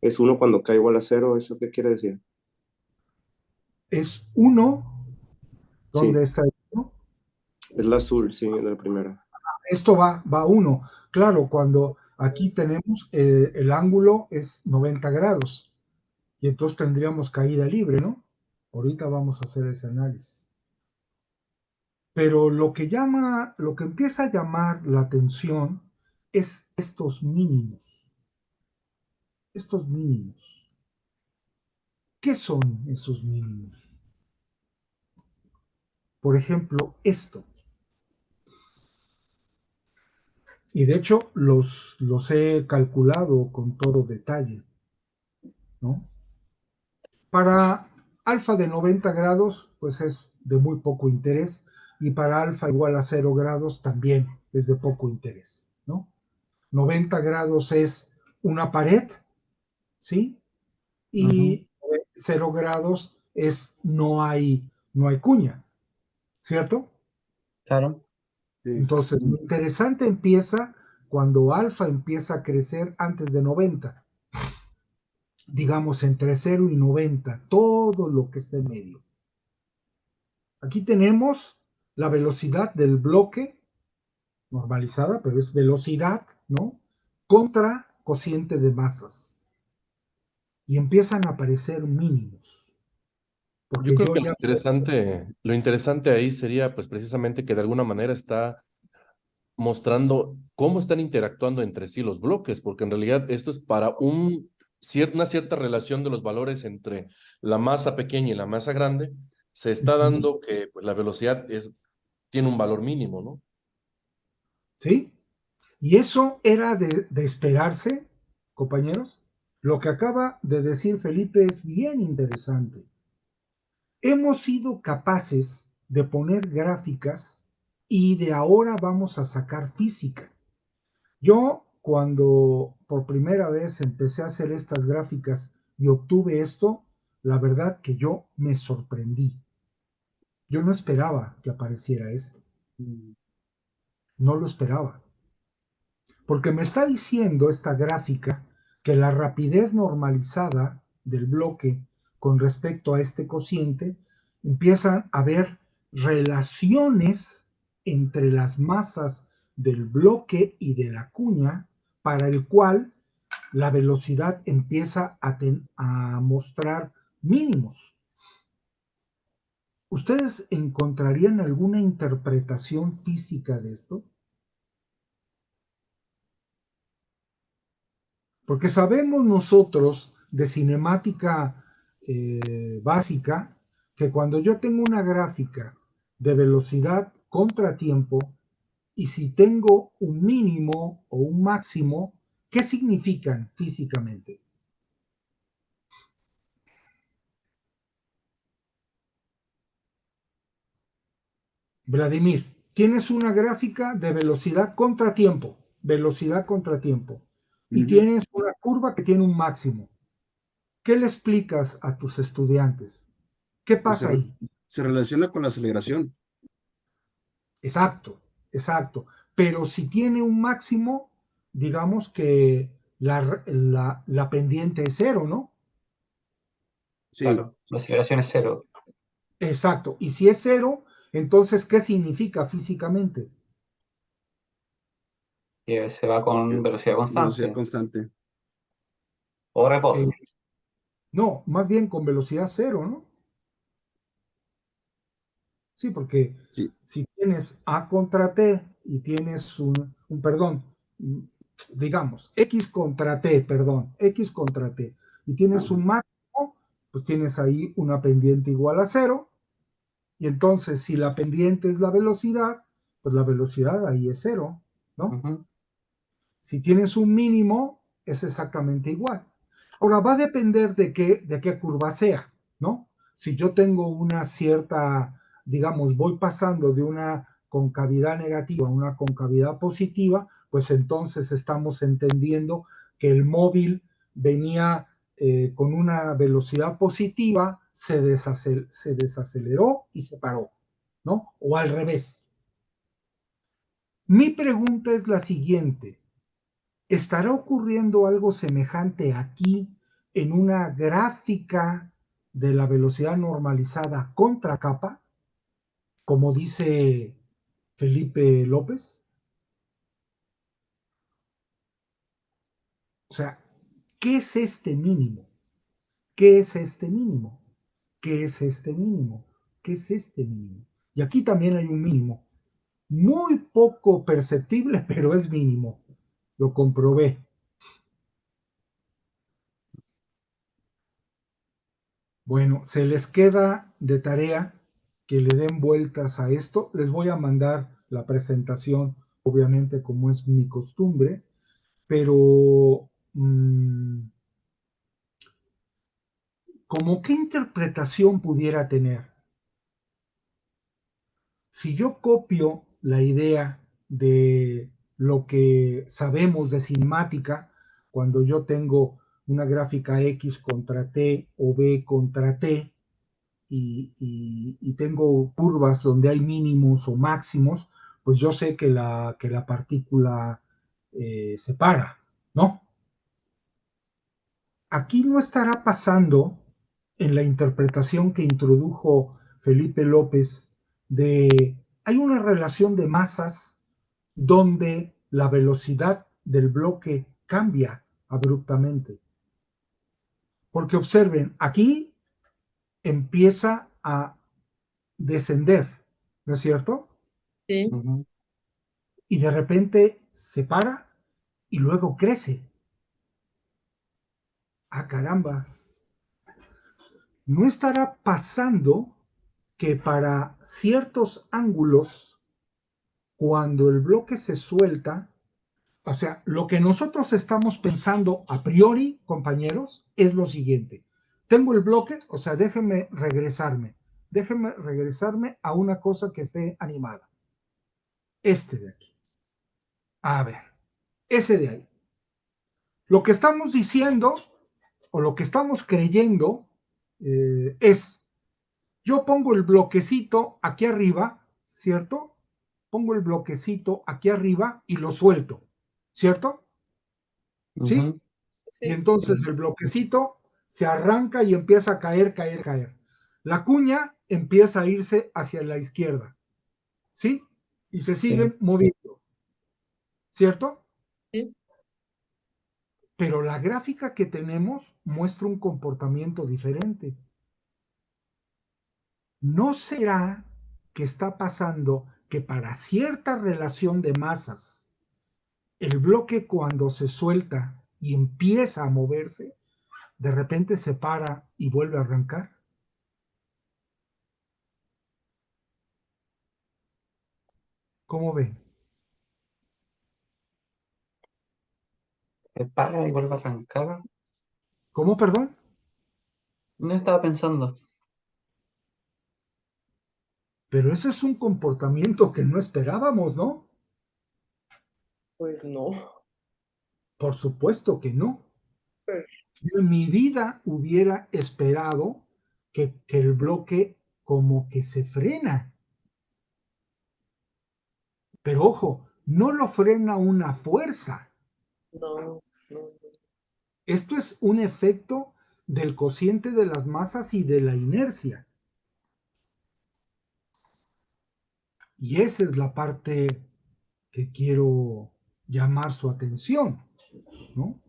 es 1 cuando k igual a 0. ¿Eso qué quiere decir? Es 1. Sí, ¿Dónde está el 1? es la azul, sí, la primera. Esto va a 1. Claro, cuando aquí tenemos el ángulo es 90 grados. Y entonces tendríamos caída libre, ¿no? Ahorita vamos a hacer ese análisis. Pero lo que empieza a llamar la atención es estos mínimos. Estos mínimos. ¿Qué son esos mínimos? Por ejemplo, esto. Y de hecho los he calculado con todo detalle, ¿no? Para alfa de 90 grados, pues es de muy poco interés. Y para alfa igual a 0 grados también es de poco interés, ¿no? 90 grados es una pared, ¿sí? Y 0 grados es no hay cuña, ¿cierto? Claro. Sí. Entonces, lo interesante empieza cuando alfa empieza a crecer antes de 90. Digamos entre 0 y 90, todo lo que esté en medio. Aquí tenemos la velocidad del bloque normalizada, pero es velocidad, ¿no? Contra cociente de masas. Y empiezan a aparecer mínimos. Yo Porque creo yo que ya... lo interesante ahí sería pues precisamente que de alguna manera está mostrando cómo están interactuando entre sí los bloques, porque en realidad esto es para una cierta relación de los valores entre la masa pequeña y la masa grande. Se está dando que pues, la velocidad tiene un valor mínimo, ¿no? ¿Sí? Y eso era de esperarse, compañeros. Lo que acaba de decir Felipe es bien interesante. Hemos sido capaces de poner gráficas y de ahora vamos a sacar física. Yo, cuando por primera vez empecé a hacer estas gráficas y obtuve esto, la verdad que yo me sorprendí. Yo no esperaba que apareciera esto. No lo esperaba. Porque me está diciendo esta gráfica que la rapidez normalizada del bloque con respecto a este cociente empiezan a haber relaciones entre las masas del bloque y de la cuña para el cual la velocidad empieza a mostrar mínimos. ¿Ustedes encontrarían alguna interpretación física de esto? Porque sabemos nosotros de cinemática básica que cuando yo tengo una gráfica de velocidad contra tiempo y si tengo un mínimo o un máximo, ¿qué significan físicamente? Vladimir, tienes una gráfica de velocidad contra tiempo, y tienes una curva que tiene un máximo. ¿Qué le explicas a tus estudiantes? ¿Qué Pues pasa ahí? Se relaciona con la aceleración. Exacto, exacto. Pero si tiene un máximo, digamos que la pendiente es cero, ¿no? Sí, Claro, la aceleración es cero. Exacto. Y si es cero, entonces, ¿qué significa físicamente? Que se va con velocidad velocidad constante. constante. O reposo. No, más bien con velocidad cero, ¿no? Sí, porque Sí, si tienes A contra T y tienes perdón, digamos, X contra T, perdón, X contra T, y tienes un máximo, pues tienes ahí una pendiente igual a cero, y entonces si la pendiente es la velocidad, pues la velocidad ahí es cero, ¿no? Ujú. Si tienes un mínimo, es exactamente igual. Ahora, va a depender de qué curva sea, ¿no? Si yo tengo una cierta, digamos, voy pasando de una concavidad negativa a una concavidad positiva, pues entonces estamos entendiendo que el móvil venía con una velocidad positiva, se desaceleró y se paró, ¿no? O al revés. Mi pregunta es la siguiente. ¿Estará ocurriendo algo semejante aquí en una gráfica de la velocidad normalizada contra capa, como dice Felipe López? O sea, ¿qué es este mínimo? ¿Qué es este mínimo? ¿Qué es este mínimo? ¿Qué es este mínimo? Y aquí también hay un mínimo, muy poco perceptible, pero es mínimo. Lo comprobé. Bueno, se les queda de tarea que le den vueltas a esto. Les voy a mandar la presentación, obviamente, como es mi costumbre, pero ¿cómo qué interpretación pudiera tener? Si yo copio la idea de lo que sabemos de cinemática, cuando yo tengo una gráfica X contra T o B contra T, y tengo curvas donde hay mínimos o máximos, pues yo sé que la partícula se para, ¿no? Aquí no estará pasando en la interpretación que introdujo Felipe López de hay una relación de masas donde la velocidad del bloque cambia abruptamente. Porque observen, aquí empieza a descender, ¿no es cierto? Sí, Ujú. Y de repente se para y luego crece. Ah, caramba. ¿No estará pasando que para ciertos ángulos, cuando el bloque se suelta, o sea, lo que nosotros estamos pensando a priori, compañeros, es lo siguiente. Tengo el bloque, o sea, déjenme regresarme a una cosa que esté animada. Este de aquí. A ver, ese de ahí. Lo que estamos diciendo o lo que estamos creyendo es, yo pongo el bloquecito aquí arriba, ¿cierto? Pongo el bloquecito aquí arriba y lo suelto, ¿cierto? ¿Sí? Ujú. Y sí, entonces el bloquecito se arranca y empieza a caer, caer, caer. La cuña empieza a irse hacia la izquierda, ¿sí? Y se Sí. siguen moviendo, ¿cierto? sí. Pero la gráfica que tenemos muestra un comportamiento diferente. ¿No será que está pasando que para cierta relación de masas, el bloque cuando se suelta y empieza a moverse, de repente se para y vuelve a arrancar? ¿Cómo ven? Se para y vuelve a arrancar. ¿Cómo, perdón? No estaba pensando. Pero ese es un comportamiento que no esperábamos, ¿no? Pues no. Por supuesto que no. Pero Yo en mi vida hubiera esperado que el bloque como que se frena. Pero ojo, no lo frena una fuerza. No, no. Esto es un efecto del cociente de las masas y de la inercia. Y esa es la parte que quiero llamar su atención, ¿no?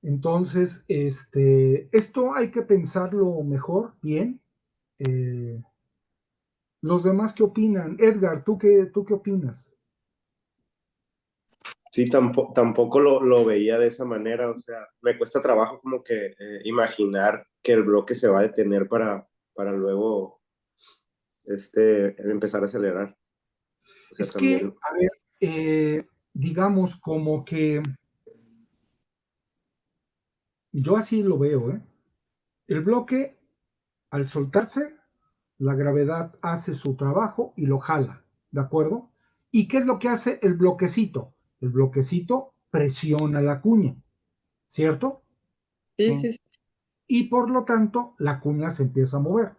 Entonces, esto hay que pensarlo mejor, bien. Los demás, ¿qué opinan? Edgar, ¿tú qué opinas? Sí, tampoco lo veía de esa manera, o sea, me cuesta trabajo como que imaginar que el bloque se va a detener para luego empezar a acelerar. O sea, Es que, también. a ver, digamos como que yo así lo veo, ¿eh? El bloque, al soltarse, la gravedad hace su trabajo y lo jala, ¿de acuerdo? ¿Y qué es lo que hace el bloquecito? El bloquecito presiona la cuña, ¿cierto? Sí, Sí, sí, sí. Y por lo tanto, la cuña se empieza a mover.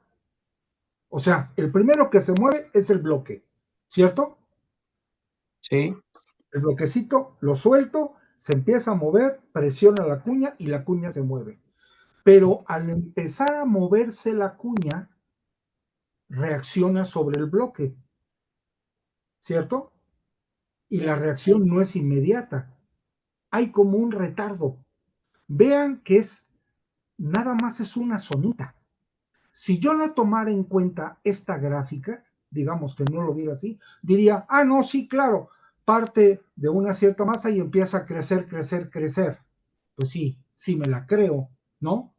O sea, el primero que se mueve es el bloque, ¿cierto? sí, El bloquecito lo suelto, se empieza a mover, presiona la cuña y la cuña se mueve. Pero al empezar a moverse la cuña, reacciona sobre el bloque, ¿cierto? Y la reacción no es inmediata. Hay como un retardo. Vean que nada más es una zonita. Si yo no tomara en cuenta esta gráfica, digamos que no lo viera así, diría, no, sí, claro, parte de una cierta masa y empieza a crecer, crecer, crecer. Pues sí, sí me la creo, ¿no?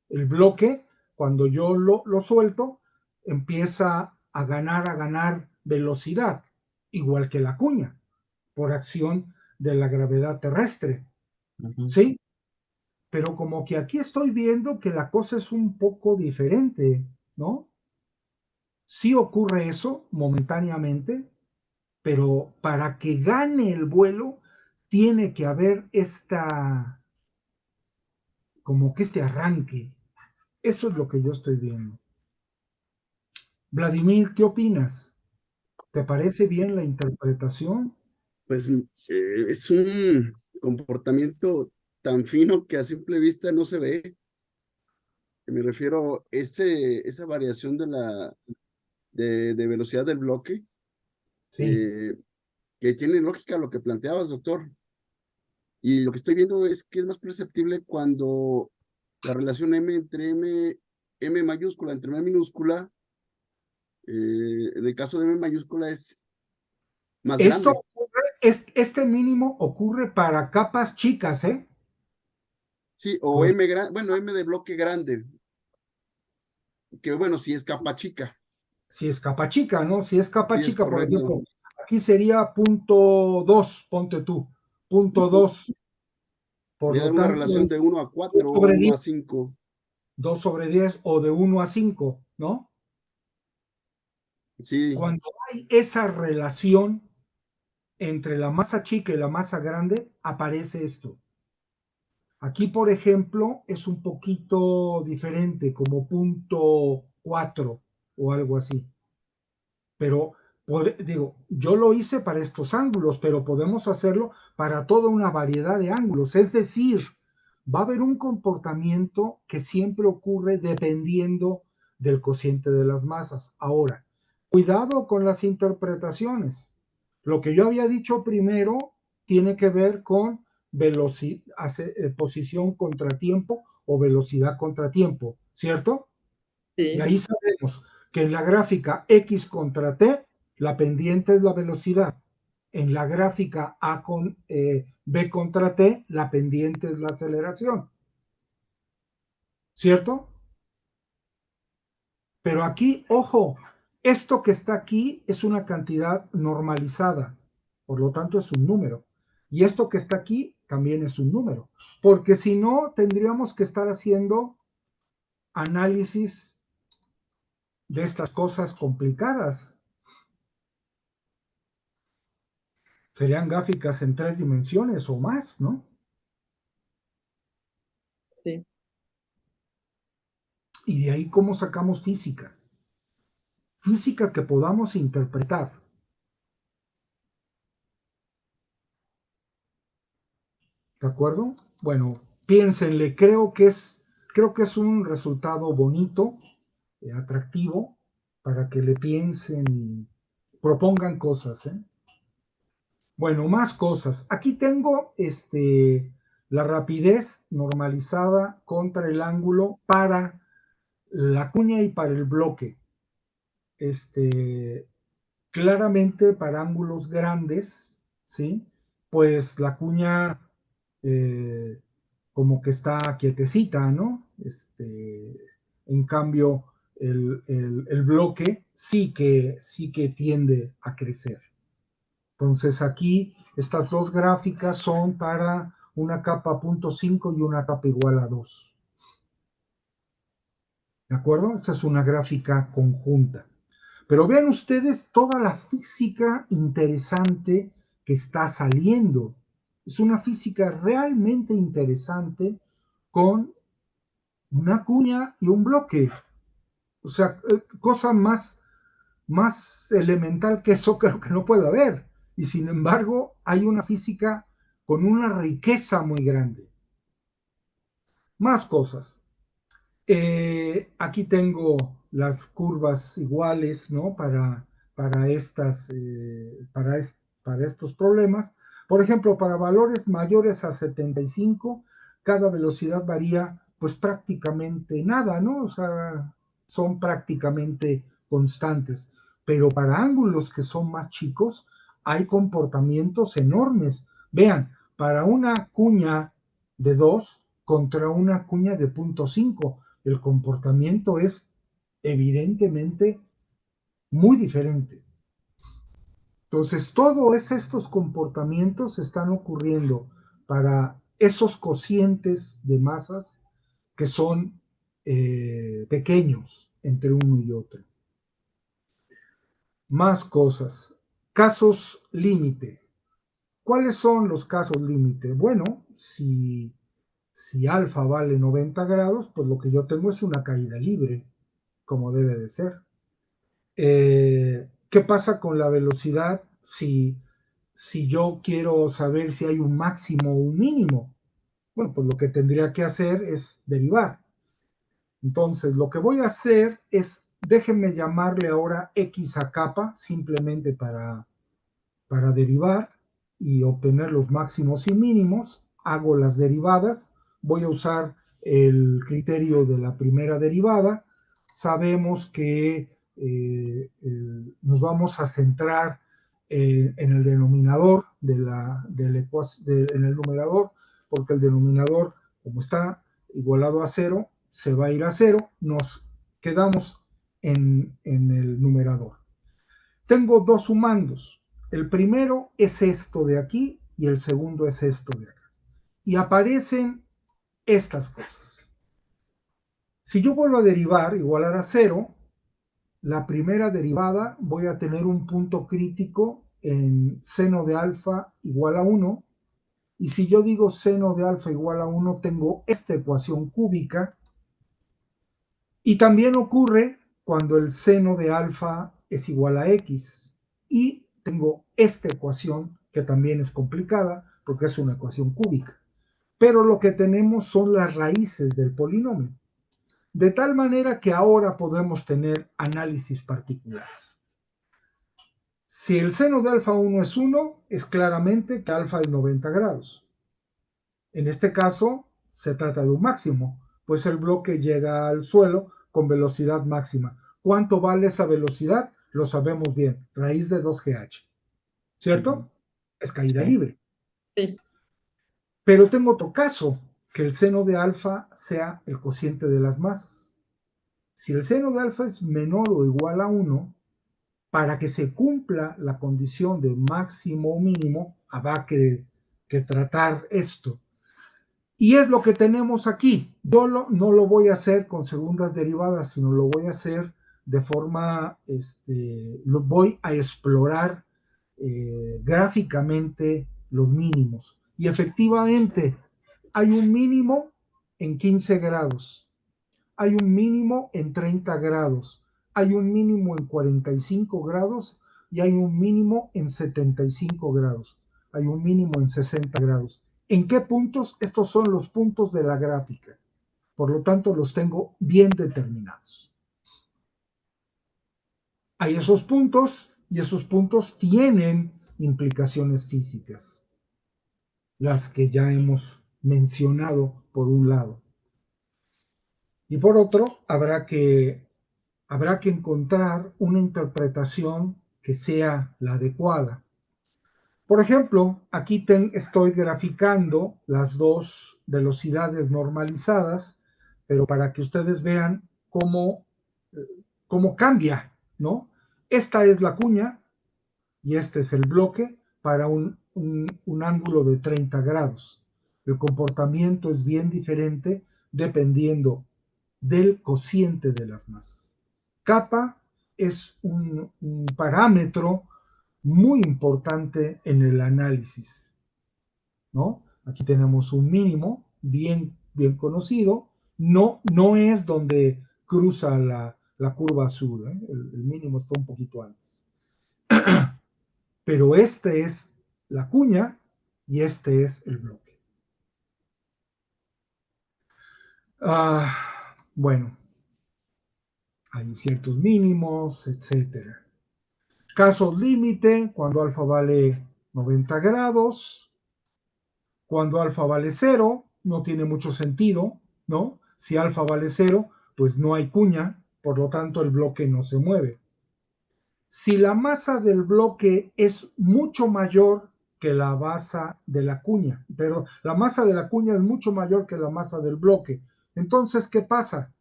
El bloque, cuando yo lo suelto, empieza a ganar velocidad, igual que la cuña, por acción de la gravedad terrestre, ¿sí? Pero como que aquí estoy viendo que la cosa es un poco diferente, ¿no? Sí ocurre eso momentáneamente, pero para que gane el vuelo tiene que haber como que este arranque. Eso es lo que yo estoy viendo. Vladimir, ¿qué opinas? ¿Te parece bien la interpretación? Pues es un comportamiento tan fino que a simple vista no se ve. Me refiero esa variación de velocidad del bloque, Sí. eh, que tiene lógica lo que planteabas, doctor. Y lo que estoy viendo es que es más perceptible cuando la relación M mayúscula entre M minúscula, en el caso de M mayúscula es más Esto grande. ocurre, este mínimo ocurre para capas chicas, ¿eh? Sí, o Por M grande, bueno, M de bloque grande, que bueno, si es capa chica, si es capa chica, ¿no? Si es capa sí es chica, por correcto. ejemplo, aquí sería punto 2, ponte tú, punto 2. Por Sería lo dar una tanto, relación de es 1 a 2 4 o sobre 1 10, a 5. 2 sobre 10 o de 1 a 5, ¿no? Sí, Cuando hay esa relación entre la masa chica y la masa grande, aparece esto. Aquí, por ejemplo, es un poquito diferente, como punto 4 o algo así. Pero, digo, yo lo hice para estos ángulos, pero podemos hacerlo para toda una variedad de ángulos. Es decir, va a haber un comportamiento que siempre ocurre dependiendo del cociente de las masas. Ahora, cuidado con las interpretaciones. Lo que yo había dicho primero tiene que ver con posición contratiempo o velocidad contratiempo, ¿cierto? Y Sí, ahí sabemos que en la gráfica X contra T, la pendiente es la velocidad. En la gráfica B contra T, la pendiente es la aceleración. ¿Cierto? Pero aquí, ojo, esto que está aquí es una cantidad normalizada. Por lo tanto, es un número. Y esto que está aquí también es un número. Porque si no, tendríamos que estar haciendo análisis de estas cosas complicadas. Serían gráficas en 3 dimensiones o más, ¿no? sí. Y de ahí cómo sacamos física. Física que podamos interpretar. ¿De acuerdo? Bueno, piénsenle, creo que es un resultado bonito, atractivo, para que le piensen y propongan cosas, ¿eh? Bueno, más cosas. Aquí tengo la rapidez normalizada contra el ángulo para la cuña y para el bloque. Claramente para ángulos grandes, ¿sí? Pues la cuña como que está quietecita, ¿no? En cambio, el bloque sí que tiende a crecer. Entonces aquí estas dos gráficas son para una capa 0.5 y una capa igual a 2. ¿De acuerdo? Esta es una gráfica conjunta. Pero vean ustedes toda la física interesante que está saliendo. Es una física realmente interesante con una cuña y un bloque. O sea, cosa más elemental que eso creo que no puede haber. Y sin embargo, hay una física con una riqueza muy grande. Más cosas. Aquí tengo las curvas iguales, ¿no? Para estos problemas. Por ejemplo, para valores mayores a 75, cada velocidad varía pues prácticamente nada, ¿no? O sea, son prácticamente constantes. Pero para ángulos que son más chicos, hay comportamientos enormes. Vean, para una cuña de 2 contra una cuña de 0.5, el comportamiento es evidentemente muy diferente. Entonces, todos estos comportamientos están ocurriendo para esos cocientes de masas que son pequeños entre uno y otro. Más cosas. Casos límite. ¿Cuáles son los casos límite? Bueno, si alfa vale 90 grados, pues lo que yo tengo es una caída libre, como debe de ser. ¿Qué pasa con la velocidad si yo quiero saber si hay un máximo o un mínimo? Bueno, pues lo que tendría que hacer es derivar. Entonces, lo que voy a hacer es, déjenme llamarle ahora x a capa, simplemente para derivar y obtener los máximos y mínimos. Hago las derivadas. Voy a usar el criterio de la primera derivada. Sabemos que nos vamos a centrar en el denominador en el numerador, porque el denominador, como está igualado a 0, se va a ir a 0. Nos quedamos en el numerador. Tengo dos sumandos. El primero es esto de aquí y el segundo es esto de acá. Y aparecen estas cosas. Si yo vuelvo a derivar, igualar a 0, la primera derivada voy a tener un punto crítico en seno de alfa igual a 1. Y si yo digo seno de alfa igual a 1, tengo esta ecuación cúbica. Y también ocurre cuando el seno de alfa es igual a x. Y tengo esta ecuación que también es complicada porque es una ecuación cúbica. Pero lo que tenemos son las raíces del polinomio. De tal manera que ahora podemos tener análisis particulares. Si el seno de alfa 1 es 1, es claramente que alfa es 90 grados. En este caso, se trata de un máximo, pues el bloque llega al suelo con velocidad máxima. ¿Cuánto vale esa velocidad? Lo sabemos bien, raíz de 2GH. ¿Cierto? Es caída libre. Sí. Pero tengo otro caso, que el seno de alfa sea el cociente de las masas. Si el seno de alfa es menor o igual a 1, para que se cumpla la condición de máximo o mínimo, habrá que tratar esto. Y es lo que tenemos aquí. Yo no lo voy a hacer con segundas derivadas, sino lo voy a hacer de forma, lo voy a explorar gráficamente los mínimos. Y efectivamente hay un mínimo en 15 grados. hay un mínimo en 30 grados, hay un mínimo en 45 grados y hay un mínimo en 75 grados, hay un mínimo en 60 grados. ¿En qué puntos? Estos son los puntos de la gráfica. Por lo tanto, los tengo bien determinados. Hay esos puntos y esos puntos tienen implicaciones físicas, las que ya hemos mencionado por un lado. Y por otro, habrá que encontrar una interpretación que sea la adecuada. Por ejemplo, aquí estoy graficando las dos velocidades normalizadas, pero para que ustedes vean cómo cambia, ¿no? Esta es la cuña y este es el bloque para un ángulo de 30 grados. El comportamiento es bien diferente dependiendo del cociente de las masas. Kappa es un parámetro muy importante en el análisis, ¿no? Aquí tenemos un mínimo bien conocido, no es donde cruza la curva azul, ¿eh? El mínimo está un poquito antes. Pero este es la cuña y este es el bloque. Bueno, hay ciertos mínimos, etcétera. Casos límite, cuando alfa vale 90 grados, cuando alfa vale 0, no tiene mucho sentido, ¿no? Si alfa vale 0, pues no hay cuña, por lo tanto el bloque no se mueve. Si la masa del bloque es mucho mayor que la masa de la cuña, pero la masa de la cuña es mucho mayor que la masa del bloque, entonces, ¿qué pasa?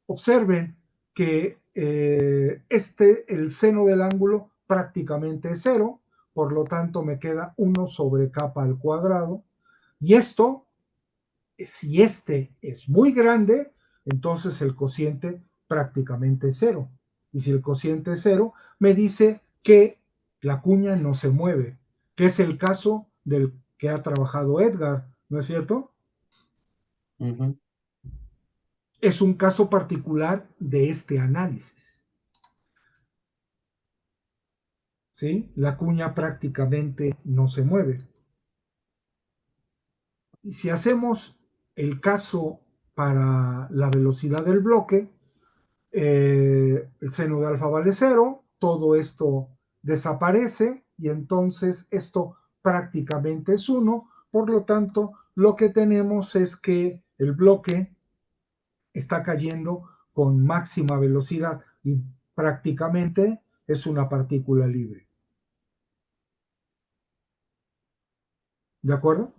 Observen que el seno del ángulo prácticamente es 0, por lo tanto me queda 1 sobre kappa al cuadrado, y esto, si este es muy grande, entonces el cociente prácticamente es 0, y si el cociente es 0, me dice que la cuña no se mueve, que es el caso del que ha trabajado Edgar, ¿no es cierto? Ujú. Es un caso particular de este análisis. ¿Sí? La cuña prácticamente no se mueve. Y si hacemos el caso para la velocidad del bloque, el seno de alfa vale 0, todo esto desaparece y entonces esto prácticamente es 1, por lo tanto lo que tenemos es que el bloque está cayendo con máxima velocidad y prácticamente es una partícula libre. ¿De acuerdo?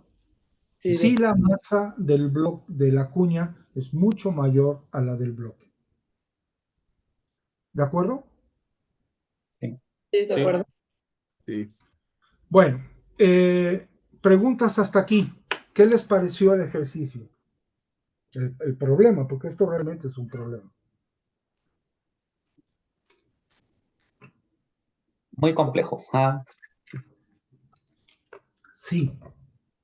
Sí, Si la masa del bloque de la cuña es mucho mayor a la del bloque. ¿De acuerdo? Sí. sí, de acuerdo. Sí. Bueno, preguntas hasta aquí. ¿Qué les pareció el ejercicio? El problema, porque esto realmente es un problema. Muy complejo, Sí,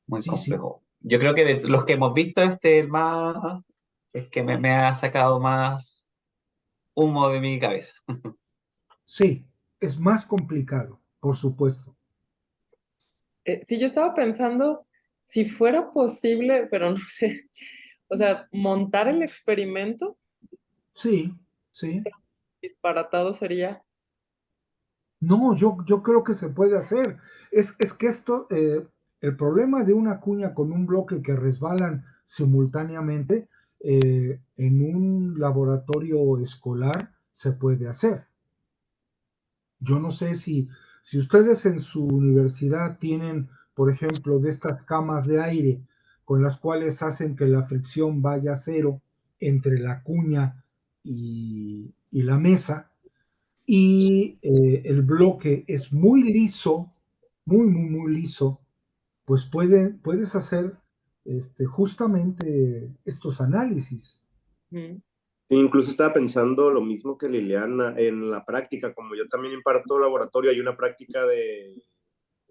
muy sí, sí. complejo. Yo creo que de los que hemos visto, el más, es que me ha sacado más humo de mi cabeza. Sí, es más complicado, por supuesto. Sí, yo estaba pensando si fuera posible, pero no sé, o sea, montar el experimento Sí, sí. disparatado sería. No, yo creo que se puede hacer. Es que esto, el problema de una cuña con un bloque que resbalan simultáneamente en un laboratorio escolar se puede hacer. Yo no sé si ustedes en su universidad tienen, por ejemplo, de estas camas de aire con las cuales hacen que la fricción vaya a 0 entre la cuña y la mesa, y el bloque es muy liso, muy liso, pues puedes hacer justamente estos análisis. Incluso estaba pensando lo mismo que Liliana en la práctica, como yo también imparto laboratorio, hay una práctica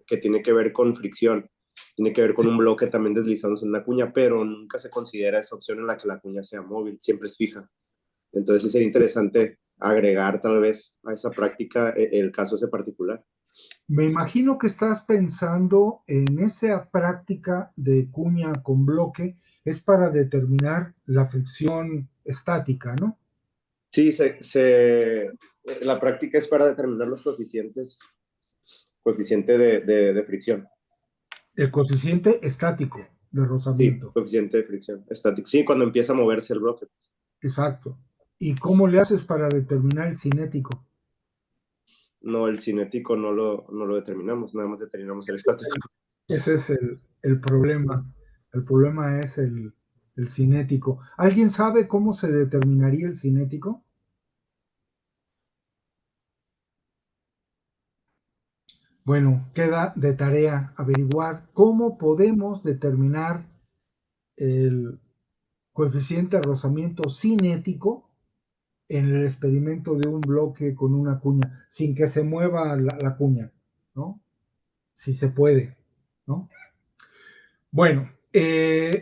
que tiene que ver con fricción, tiene que ver con un bloque también deslizándose en una cuña, pero nunca se considera esa opción en la que la cuña sea móvil, siempre es fija. Entonces sí sería interesante agregar tal vez a esa práctica el caso ese particular. Me imagino que estás pensando en esa práctica de cuña con bloque, es para determinar la fricción estática, ¿no? Sí, la práctica es para determinar los coeficiente de fricción. El coeficiente estático de Sí, rozamiento. coeficiente de fricción estático. Sí, cuando empieza a moverse el bloque. Exacto. ¿Y cómo le haces para determinar el cinético? No, el cinético no lo determinamos, nada más determinamos el estático. Ese es el problema. El problema es el cinético. ¿Alguien sabe cómo se determinaría el cinético? Bueno, queda de tarea averiguar cómo podemos determinar el coeficiente de rozamiento cinético en el experimento de un bloque con una cuña, sin que se mueva la cuña, ¿no? Si se puede, ¿no? Bueno,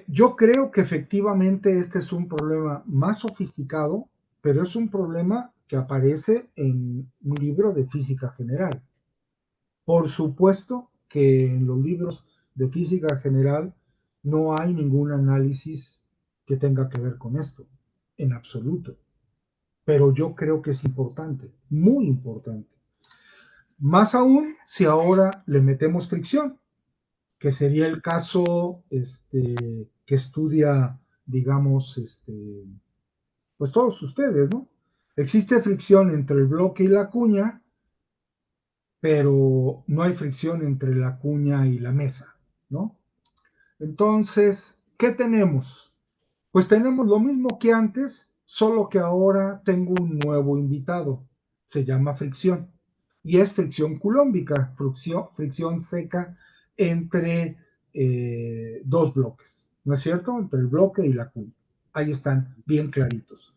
yo creo que efectivamente este es un problema más sofisticado, pero es un problema que aparece en un libro de física general. Por supuesto que en los libros de física general no hay ningún análisis que tenga que ver con esto, en absoluto. Pero yo creo que es importante, muy importante. Más aún si ahora le metemos fricción, que sería el caso que estudia, digamos, pues todos ustedes, ¿no? Existe fricción entre el bloque y la cuña, pero no hay fricción entre la cuña y la mesa, ¿no? Entonces, ¿qué tenemos? Pues tenemos lo mismo que antes, solo que ahora tengo un nuevo invitado. Se llama fricción. Y es fricción culómbica, fricción seca entre dos bloques. ¿No es cierto? Entre el bloque y la cuña. Ahí están bien claritos.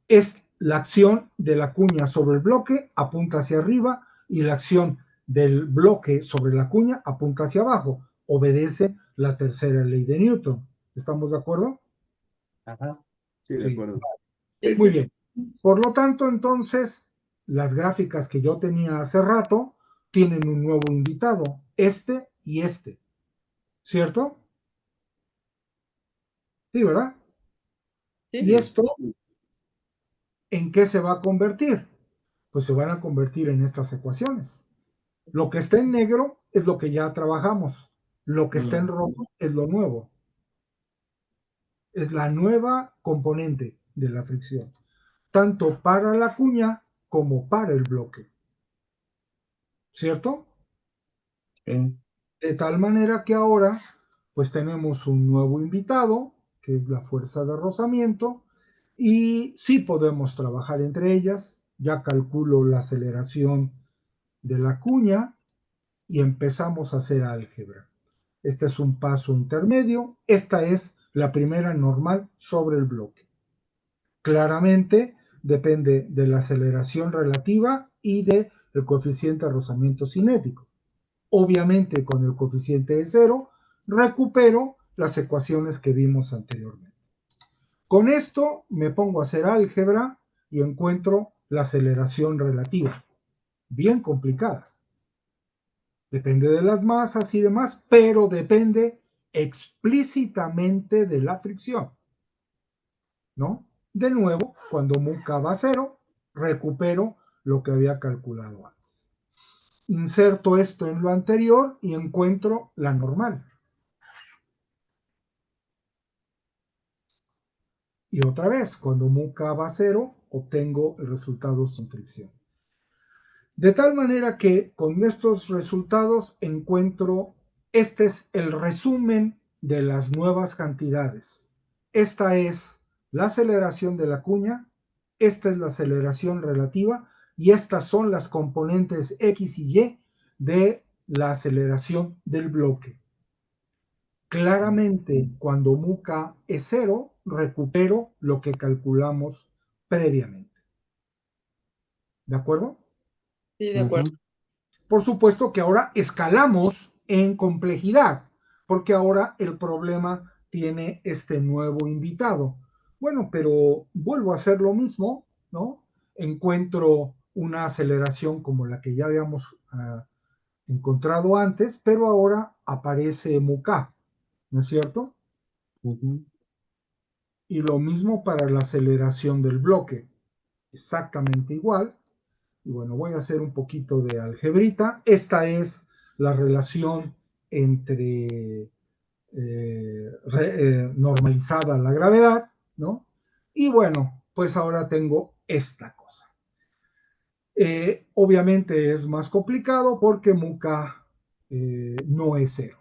Es la acción de la cuña sobre el bloque apunta hacia arriba y la acción del bloque sobre la cuña apunta hacia abajo. Obedece la tercera ley de Newton. ¿Estamos de acuerdo? Ajá. Sí, de Sí. acuerdo. Sí, Muy sí. bien. Por lo tanto, entonces, las gráficas que yo tenía hace rato tienen un nuevo invitado, este y este. ¿Cierto? Sí, ¿verdad? Sí. ¿Y esto en qué se va a convertir? Pues se van a convertir en estas ecuaciones. Lo que está en negro es lo que ya trabajamos. Lo que está en rojo es lo nuevo. Es la nueva componente de la fricción, tanto para la cuña como para el bloque. ¿Cierto? Sí. De tal manera que ahora pues tenemos un nuevo invitado, que es la fuerza de rozamiento, y sí podemos trabajar entre ellas. Ya calculo la aceleración de la cuña y empezamos a hacer álgebra. Este es un paso intermedio. Esta es la primera normal sobre el bloque. Claramente depende de la aceleración relativa y del coeficiente de rozamiento cinético. Obviamente con el coeficiente de 0 recupero las ecuaciones que vimos anteriormente. Con esto me pongo a hacer álgebra y encuentro la aceleración relativa. Bien complicada. Depende de las masas y demás, pero depende explícitamente de la fricción, ¿no? De nuevo, cuando mu k va a 0, recupero lo que había calculado antes. Inserto esto en lo anterior y encuentro la normal. Y otra vez, cuando mu k va a 0, obtengo el resultado sin fricción. De tal manera que con estos resultados encuentro, este es el resumen de las nuevas cantidades. Esta es la aceleración de la cuña, esta es la aceleración relativa y estas son las componentes X y Y de la aceleración del bloque. Claramente, cuando mu k es 0, recupero lo que calculamos previamente. ¿De acuerdo? Sí, de acuerdo. Por supuesto que ahora escalamos en complejidad, porque ahora el problema tiene este nuevo invitado. Bueno, pero vuelvo a hacer lo mismo, ¿no? Encuentro una aceleración como la que ya habíamos encontrado antes, pero ahora aparece MUK, ¿no es cierto? Y lo mismo para la aceleración del bloque, exactamente igual. Y bueno, voy a hacer un poquito de algebrita. Esta es la relación entre normalizada la gravedad, ¿no? Y bueno, pues ahora tengo esta cosa. Obviamente es más complicado porque MUK no es cero.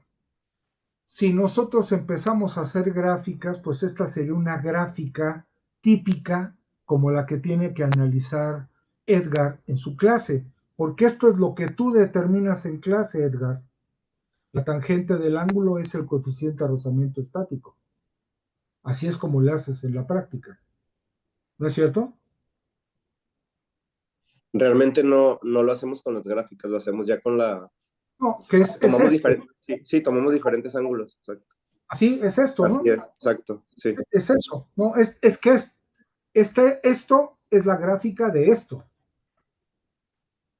Si nosotros empezamos a hacer gráficas, pues esta sería una gráfica típica como la que tiene que analizar Edgar en su clase, porque esto es lo que tú determinas en clase, Edgar. La tangente del ángulo es el coeficiente de rozamiento estático. Así es como lo haces en la práctica. ¿No es cierto? Realmente no lo hacemos con las gráficas, lo hacemos ya con la... No, que es Tomamos esto. sí, tomamos diferentes ángulos, exacto. Así es esto, Así ¿no? es, exacto, sí. Es eso, ¿no? Es que esto es la gráfica de esto.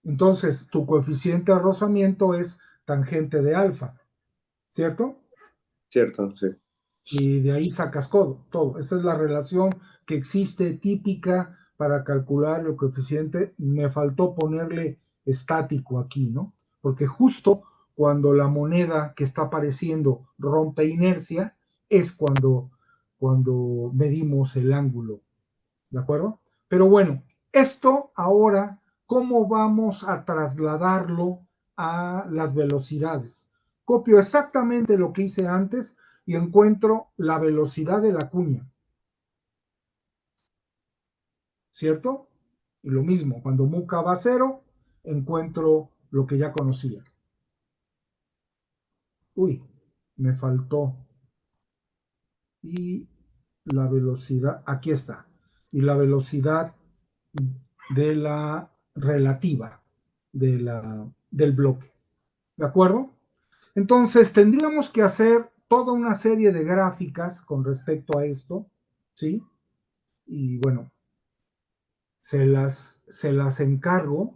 Entonces, tu coeficiente de rozamiento es tangente de alfa, ¿cierto? Cierto, sí. Y de ahí sacas todo. Esa es la relación que existe típica para calcular el coeficiente. Me faltó ponerle estático aquí, ¿no? Porque justo cuando la moneda que está apareciendo rompe inercia es cuando medimos el ángulo, ¿de acuerdo? Pero bueno, esto ahora, ¿cómo vamos a trasladarlo a las velocidades? Copio exactamente lo que hice antes y encuentro la velocidad de la cuña, ¿cierto? Y lo mismo, cuando MUK va a cero, encuentro lo que ya conocía. Uy, me faltó. Y la velocidad, aquí está. Y la velocidad de la relativa del bloque. ¿De acuerdo? Entonces, tendríamos que hacer toda una serie de gráficas con respecto a esto, ¿sí? Y bueno, se las encargo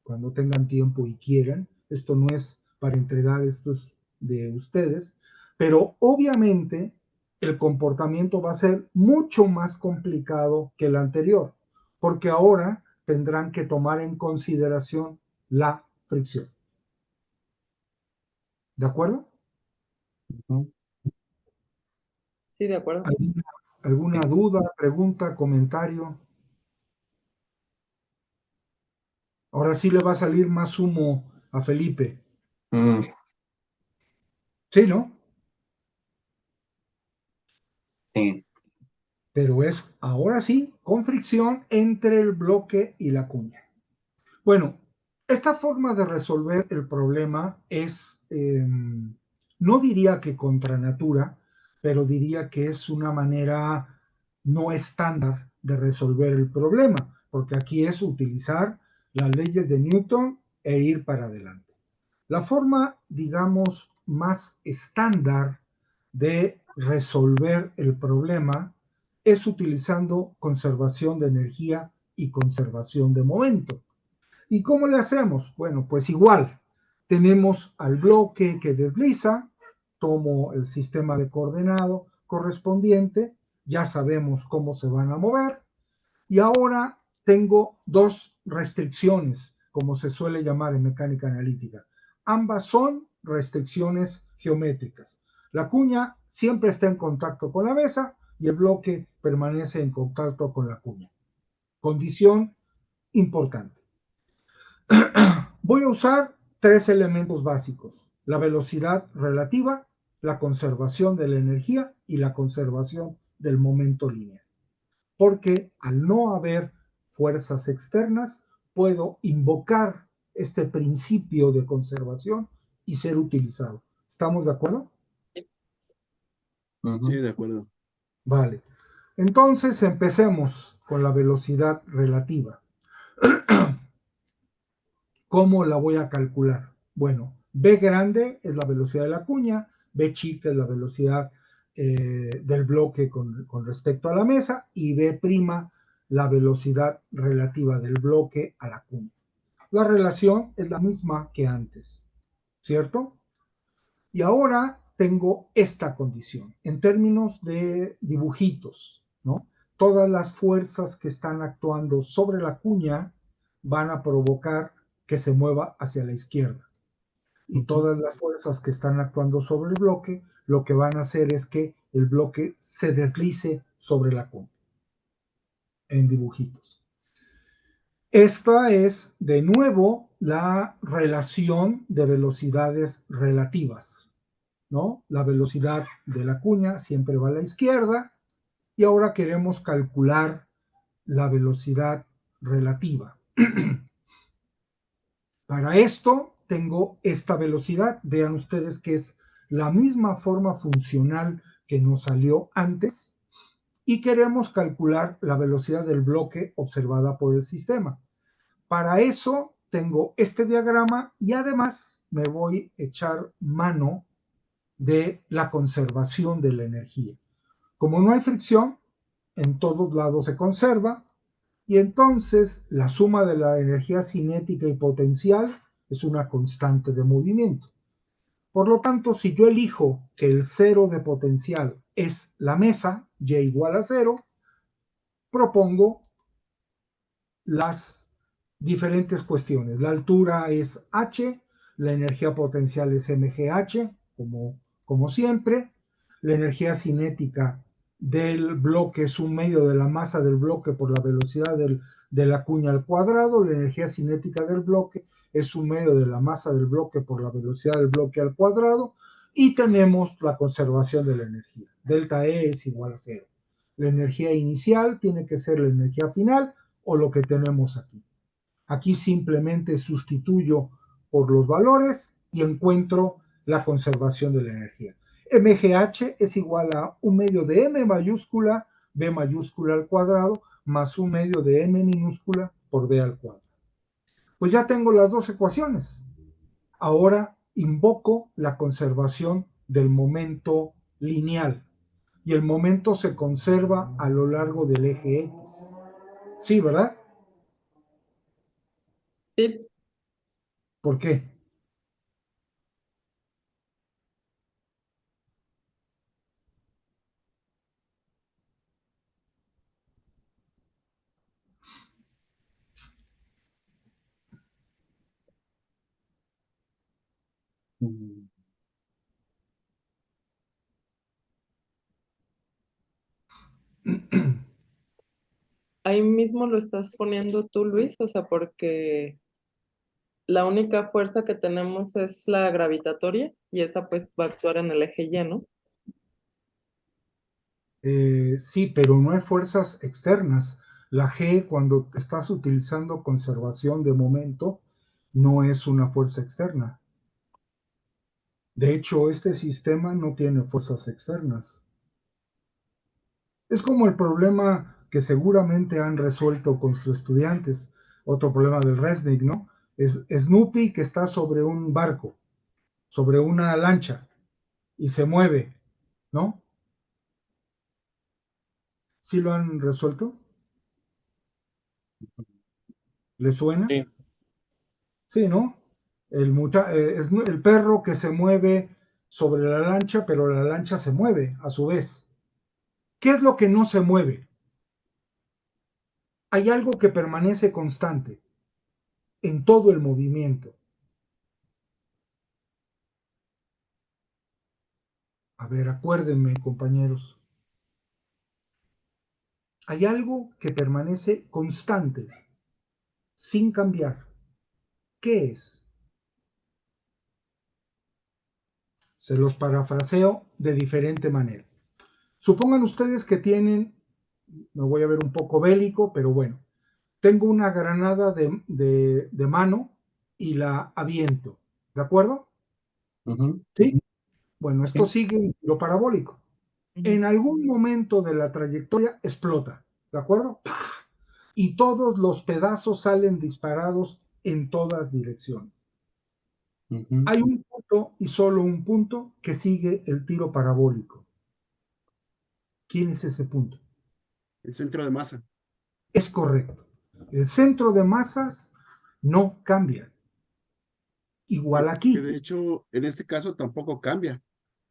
cuando tengan tiempo y quieran. Esto no es para entregar, esto es de ustedes, pero obviamente el comportamiento va a ser mucho más complicado que el anterior, porque ahora tendrán que tomar en consideración la fricción. ¿De acuerdo? Sí, de acuerdo. ¿Alguna duda, pregunta, comentario? Ahora sí le va a salir más humo a Felipe. Sí, ¿no? Sí. Pero es ahora sí con fricción entre el bloque y la cuña. Bueno, esta forma de resolver el problema es, no diría que contra natura, pero diría que es una manera no estándar de resolver el problema, porque aquí es utilizar las leyes de Newton e ir para adelante. La forma, digamos, más estándar de resolver el problema es utilizando conservación de energía y conservación de momento. ¿Y cómo le hacemos? Bueno, pues igual, tenemos al bloque que desliza, tomo el sistema de coordenado correspondiente, ya sabemos cómo se van a mover, y ahora tengo dos restricciones, como se suele llamar en mecánica analítica. Ambas son restricciones geométricas. La cuña siempre está en contacto con la mesa y el bloque permanece en contacto con la cuña. Condición importante. Voy a usar tres elementos básicos: la velocidad relativa, la conservación de la energía y la conservación del momento lineal. Porque al no haber fuerzas externas, puedo invocar este principio de conservación y ser utilizado. ¿Estamos de acuerdo? Sí, de acuerdo. Vale. Entonces empecemos con la velocidad relativa. ¿Cómo la voy a calcular? Bueno, B grande es la velocidad de la cuña, B chica es la velocidad del bloque con respecto a la mesa, y B' la velocidad relativa del bloque a la cuña. La relación es la misma que antes, ¿cierto? Y ahora tengo esta condición en términos de dibujitos, ¿no? Todas las fuerzas que están actuando sobre la cuña van a provocar que se mueva hacia la izquierda. Y todas las fuerzas que están actuando sobre el bloque, lo que van a hacer es que el bloque se deslice sobre la cuña en dibujitos. Esta es, de nuevo, la relación de velocidades relativas, ¿no? La velocidad de la cuña siempre va a la izquierda, y ahora queremos calcular la velocidad relativa. Para esto tengo esta velocidad. Vean ustedes que es la misma forma funcional que nos salió antes, y queremos calcular la velocidad del bloque observada por el sistema. Para eso tengo este diagrama, y además me voy a echar mano de la conservación de la energía. Como no hay fricción, en todos lados se conserva, y entonces la suma de la energía cinética y potencial es una constante de movimiento. Por lo tanto, si yo elijo que el cero de potencial es la mesa, y igual a 0, propongo las diferentes cuestiones. La altura es h, la energía potencial es mgh, como siempre. La energía cinética del bloque es un medio de la masa del bloque por la velocidad de la cuña al cuadrado. La energía cinética del bloque es un medio de la masa del bloque por la velocidad del bloque al cuadrado. Y tenemos la conservación de la energía. Delta E es igual a 0. La energía inicial tiene que ser la energía final, o lo que tenemos aquí. Aquí simplemente sustituyo por los valores y encuentro la conservación de la energía. MGH es igual a un medio de M mayúscula, B mayúscula al cuadrado, más un medio de M minúscula por B al cuadrado. Pues ya tengo las dos ecuaciones. Ahora invoco la conservación del momento lineal, y el momento se conserva a lo largo del eje X. Sí, ¿verdad? Sí, ¿Por qué? ahí mismo lo estás poniendo tú, Luis, o sea, porque la única fuerza que tenemos es la gravitatoria, y esa pues va a actuar en el eje Y, ¿no? Sí, pero no hay fuerzas externas. La G, cuando estás utilizando conservación de momento, no es una fuerza externa. De hecho, este sistema no tiene fuerzas externas. Es como el problema que seguramente han resuelto con sus estudiantes, otro problema del Resnick, ¿no? Es Snoopy, que está sobre un barco, sobre una lancha, y se mueve, ¿no? ¿Sí lo han resuelto? ¿Le suena? Sí. Sí, ¿no? Es el perro que se mueve sobre la lancha, pero la lancha se mueve a su vez. ¿Qué es lo que no se mueve? Hay algo que permanece constante en todo el movimiento. A ver, acuérdenme, compañeros. Hay algo que permanece constante, sin cambiar. ¿Qué es? Se los parafraseo de diferente manera. Supongan ustedes que tienen, me voy a ver un poco bélico, pero bueno, tengo una granada de mano y la aviento, ¿de acuerdo? ¿Sí? Bueno, esto sigue un tiro parabólico. En algún momento de la trayectoria explota, ¿de acuerdo? Y todos los pedazos salen disparados en todas direcciones. Hay un punto, y solo un punto, que sigue el tiro parabólico. ¿Quién es ese punto? El centro de masa. Es correcto. El centro de masas no cambia. Igual Que aquí. de hecho, en este caso tampoco cambia.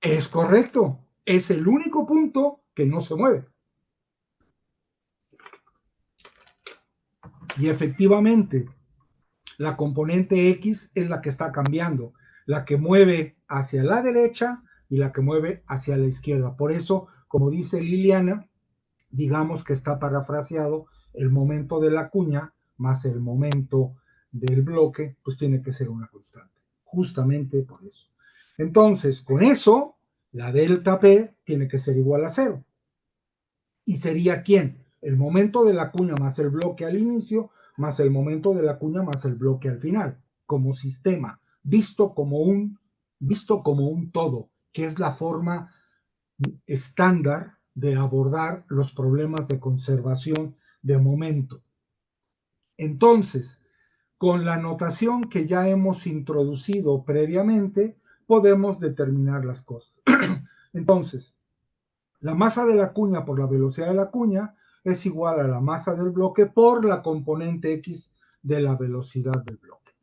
Es correcto. Es el único punto que no se mueve. Y efectivamente, la componente X es la que está cambiando, la que mueve hacia la derecha y la que mueve hacia la izquierda. Por eso, como dice Liliana, digamos que está parafraseado, el momento de la cuña más el momento del bloque, pues tiene que ser una constante. Justamente por eso. Entonces, con eso, la delta P tiene que ser igual a 0. ¿Y sería quién? El momento de la cuña más el bloque al inicio, más el momento de la cuña más el bloque al final, como sistema, visto como un todo, que es la forma estándar de abordar los problemas de conservación de momento. Entonces, con la notación que ya hemos introducido previamente, podemos determinar las cosas. Entonces, la masa de la cuña por la velocidad de la cuña es igual a la masa del bloque por la componente X de la velocidad del bloque.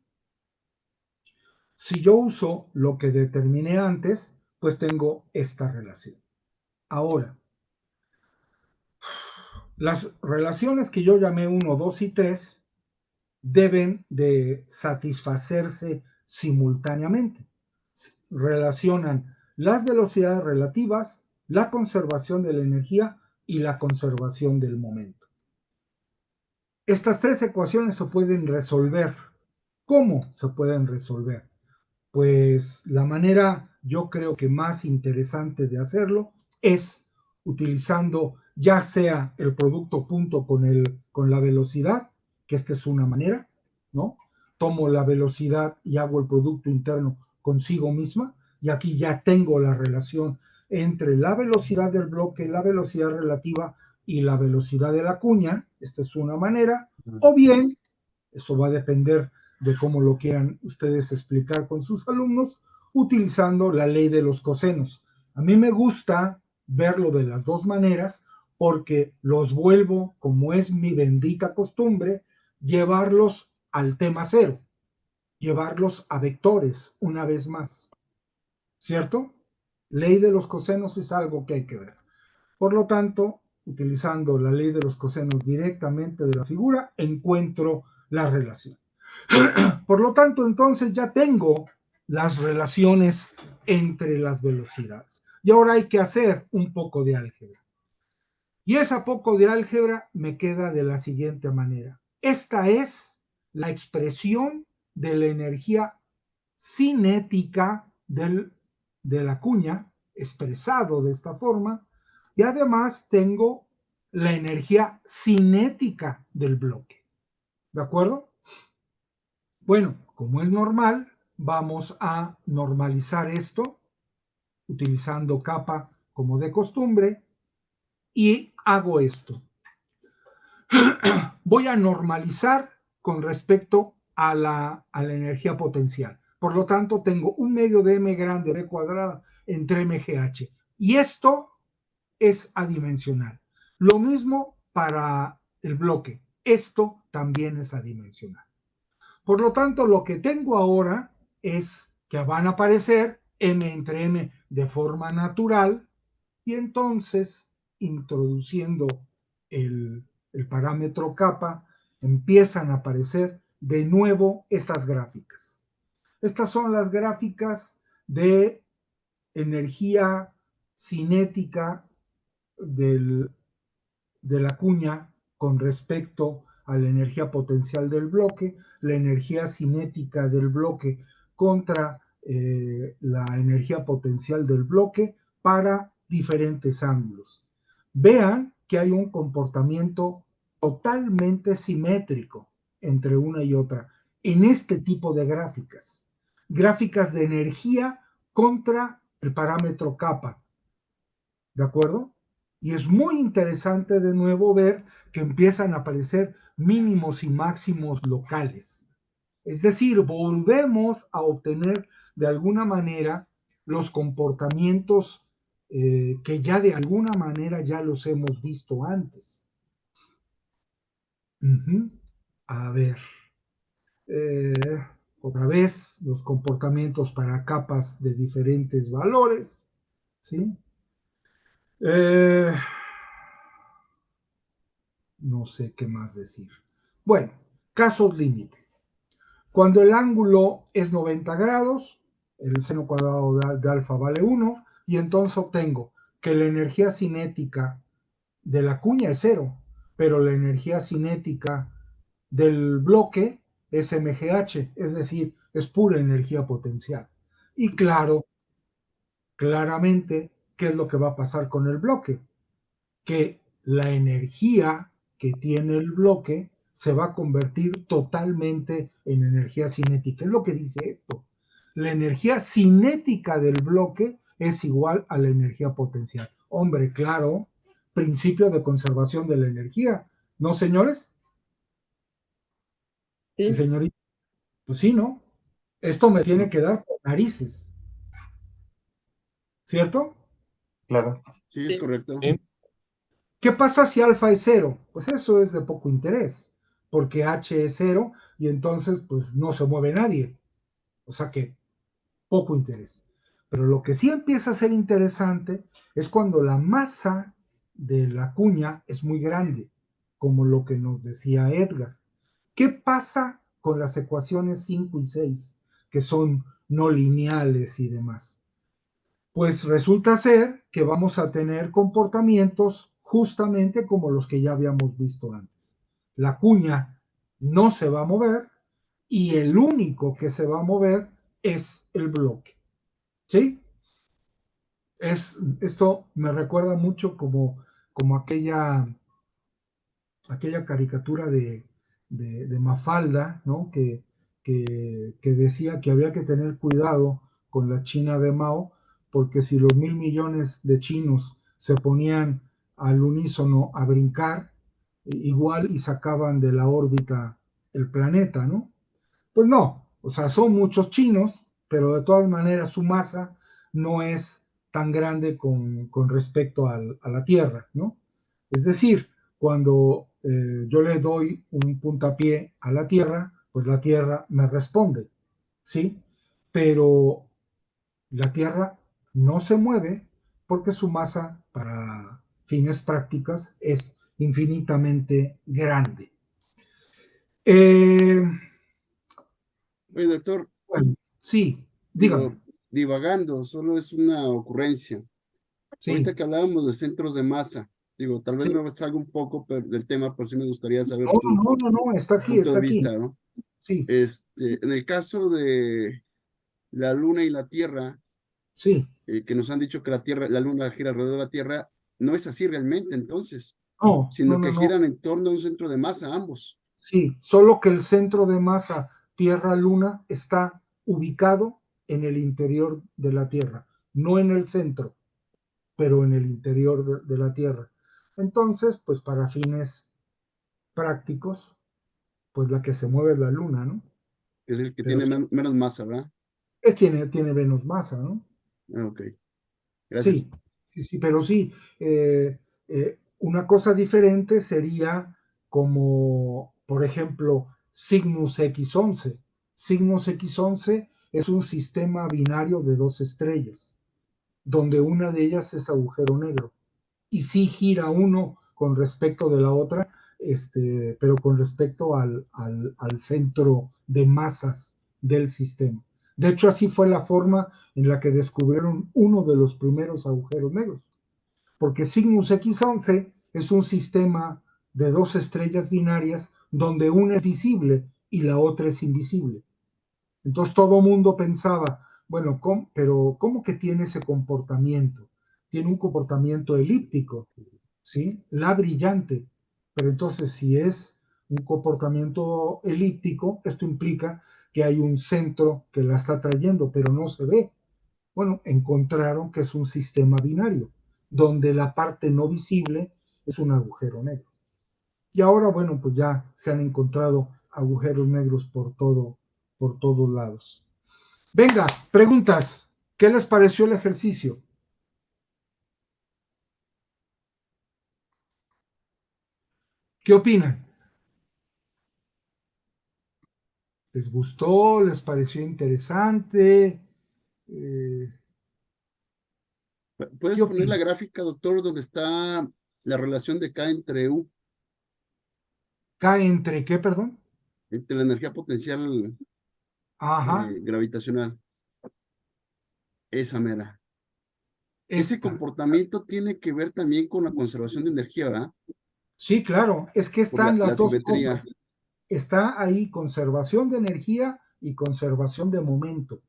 Si yo uso lo que determiné antes, pues tengo esta relación. Ahora, las relaciones que yo llamé 1, 2 y 3 deben de satisfacerse simultáneamente. Relacionan las velocidades relativas, la conservación de la energía y la conservación del momento. Estas tres ecuaciones se pueden resolver. ¿Cómo se pueden resolver? Pues la manera, yo creo que más interesante de hacerlo es utilizando ya sea el producto punto con la velocidad, que esta es una manera, ¿no? Tomo la velocidad y hago el producto interno consigo misma, y aquí ya tengo la relación entre la velocidad del bloque, la velocidad relativa y la velocidad de la cuña. Esta es una manera, o bien, eso va a depender de cómo lo quieran ustedes explicar con sus alumnos, utilizando la ley de los cosenos. A mí me gusta verlo de las dos maneras porque los vuelvo, como es mi bendita costumbre, llevarlos al tema cero, llevarlos a vectores una vez más, ¿cierto? Ley de los cosenos es algo que hay que ver. Por lo tanto, utilizando la ley de los cosenos directamente de la figura, encuentro la relación. Por lo tanto, entonces ya tengo las relaciones entre las velocidades. Y ahora hay que hacer un poco de álgebra. Y esa poco de álgebra me queda de la siguiente manera. Esta es la expresión de la energía cinética de la cuña, expresado de esta forma, y además tengo la energía cinética del bloque. ¿De acuerdo? Bueno, como es normal, vamos a normalizar esto utilizando capa como de costumbre y hago esto. Voy a normalizar con respecto a la energía potencial. Por lo tanto, tengo un medio de m grande b cuadrada entre mgh. Y esto es adimensional. Lo mismo para el bloque. Esto también es adimensional. Por lo tanto, lo que tengo ahora es que van a aparecer m entre m de forma natural y entonces, introduciendo el parámetro kappa, empiezan a aparecer de nuevo estas gráficas. Estas son las gráficas de energía cinética de la cuña con respecto a la energía potencial del bloque, la energía cinética del bloque contra la energía potencial del bloque para diferentes ángulos. Vean que hay un comportamiento totalmente simétrico entre una y otra en este tipo de gráficas. Gráficas de energía contra el parámetro kappa. ¿De acuerdo? Y es muy interesante de nuevo ver que empiezan a aparecer mínimos y máximos locales. Es decir, volvemos a obtener de alguna manera los comportamientos que ya de alguna manera ya los hemos visto antes. A ver, otra vez los comportamientos para capas de diferentes valores, ¿sí? No sé qué más decir. Bueno, casos límite. Cuando el ángulo es 90 grados, el seno cuadrado de alfa vale 1, y entonces obtengo que la energía cinética de la cuña es 0, pero la energía cinética del bloque es MGH, es decir, es pura energía potencial. Y claro, claramente, ¿qué es lo que va a pasar con el bloque? Que la energía que tiene el bloque se va a convertir totalmente en energía cinética. Es lo que dice esto. La energía cinética del bloque es igual a la energía potencial. Hombre, claro, principio de conservación de la energía. ¿No, señores? Y Sí, señoritas, pues sí, ¿no? Esto me tiene que dar por narices, ¿cierto? Claro. Sí, es sí, correcto. Sí. ¿Qué pasa si alfa es 0? Pues eso es de poco interés, porque h es 0 y entonces pues no se mueve nadie. O sea que poco interés. Pero lo que sí empieza a ser interesante es cuando la masa de la cuña es muy grande, como lo que nos decía Edgar. ¿Qué pasa con las ecuaciones 5 y 6, que son no lineales y demás? Pues resulta ser que vamos a tener comportamientos justamente como los que ya habíamos visto antes. La cuña no se va a mover y el único que se va a mover es el bloque. ¿Sí? Esto me recuerda mucho como aquella caricatura de Mafalda, ¿no? Que decía que había que tener cuidado con la China de Mao, porque si los 1.000 millones de chinos se ponían al unísono a brincar, igual y sacaban de la órbita el planeta, ¿no? Pues no, o sea, son muchos chinos, pero de todas maneras su masa no es tan grande con respecto a la Tierra, ¿no? Es decir, cuando yo le doy un puntapié a la Tierra, pues la Tierra me responde, ¿sí? Pero la Tierra no se mueve porque su masa para fines prácticas es infinitamente grande. Eh, Oye, doctor, bueno, sí, dígame. digo, divagando, solo es una ocurrencia. Ahorita Sí, que hablábamos de centros de masa, digo, tal vez sí. me salga un poco del tema, pero sí me gustaría saber No, tu no, no, no, está aquí, punto está de aquí. vista, ¿no? Sí, En el caso de la Luna y la Tierra, sí. que nos han dicho que la Luna gira alrededor de la Tierra, no es así realmente entonces, No, no, sino no, que no. giran en torno a un centro de masa ambos. Sí, solo que el centro de masa Tierra-Luna está ubicado en el interior de la Tierra, no en el centro, pero en el interior de la Tierra. Entonces, pues para fines prácticos, pues la que se mueve es la Luna, ¿no? Que es el que Pero tiene sí, menos masa, ¿verdad? tiene menos masa, ¿no? Ah, ok, gracias. Sí, sí, sí, pero sí, una cosa diferente sería como, por ejemplo, Cygnus X11. Cygnus X11 es un sistema binario de dos estrellas, donde una de ellas es agujero negro. Y sí gira uno con respecto de la otra, pero con respecto al centro de masas del sistema. De hecho, así fue la forma en la que descubrieron uno de los primeros agujeros negros, porque Cygnus X11 es un sistema de dos estrellas binarias donde una es visible y la otra es invisible. Entonces todo mundo pensaba, bueno, pero ¿cómo que tiene ese comportamiento? Tiene un comportamiento elíptico, ¿sí? La brillante. Pero entonces si es un comportamiento elíptico, esto implica que hay un centro que la está trayendo, pero no se ve. Bueno, encontraron que es un sistema binario, donde la parte no visible es un agujero negro. Y ahora, bueno, pues ya se han encontrado agujeros negros por todos lados. Venga, preguntas. ¿Qué les pareció el ejercicio? ¿Qué opinan? ¿Les gustó? ¿Les pareció interesante? Eh, ¿Puedes ¿Qué poner la opinan? gráfica, doctor, donde está la relación de K entre U, ¿Cae entre qué, perdón? entre la energía potencial Ajá, gravitacional? Esa mera. Ese esta. comportamiento tiene que ver también con la conservación de energía, ¿verdad? Sí, claro, es que Por están las la dos simetría. cosas. Está ahí conservación de energía y conservación de momento.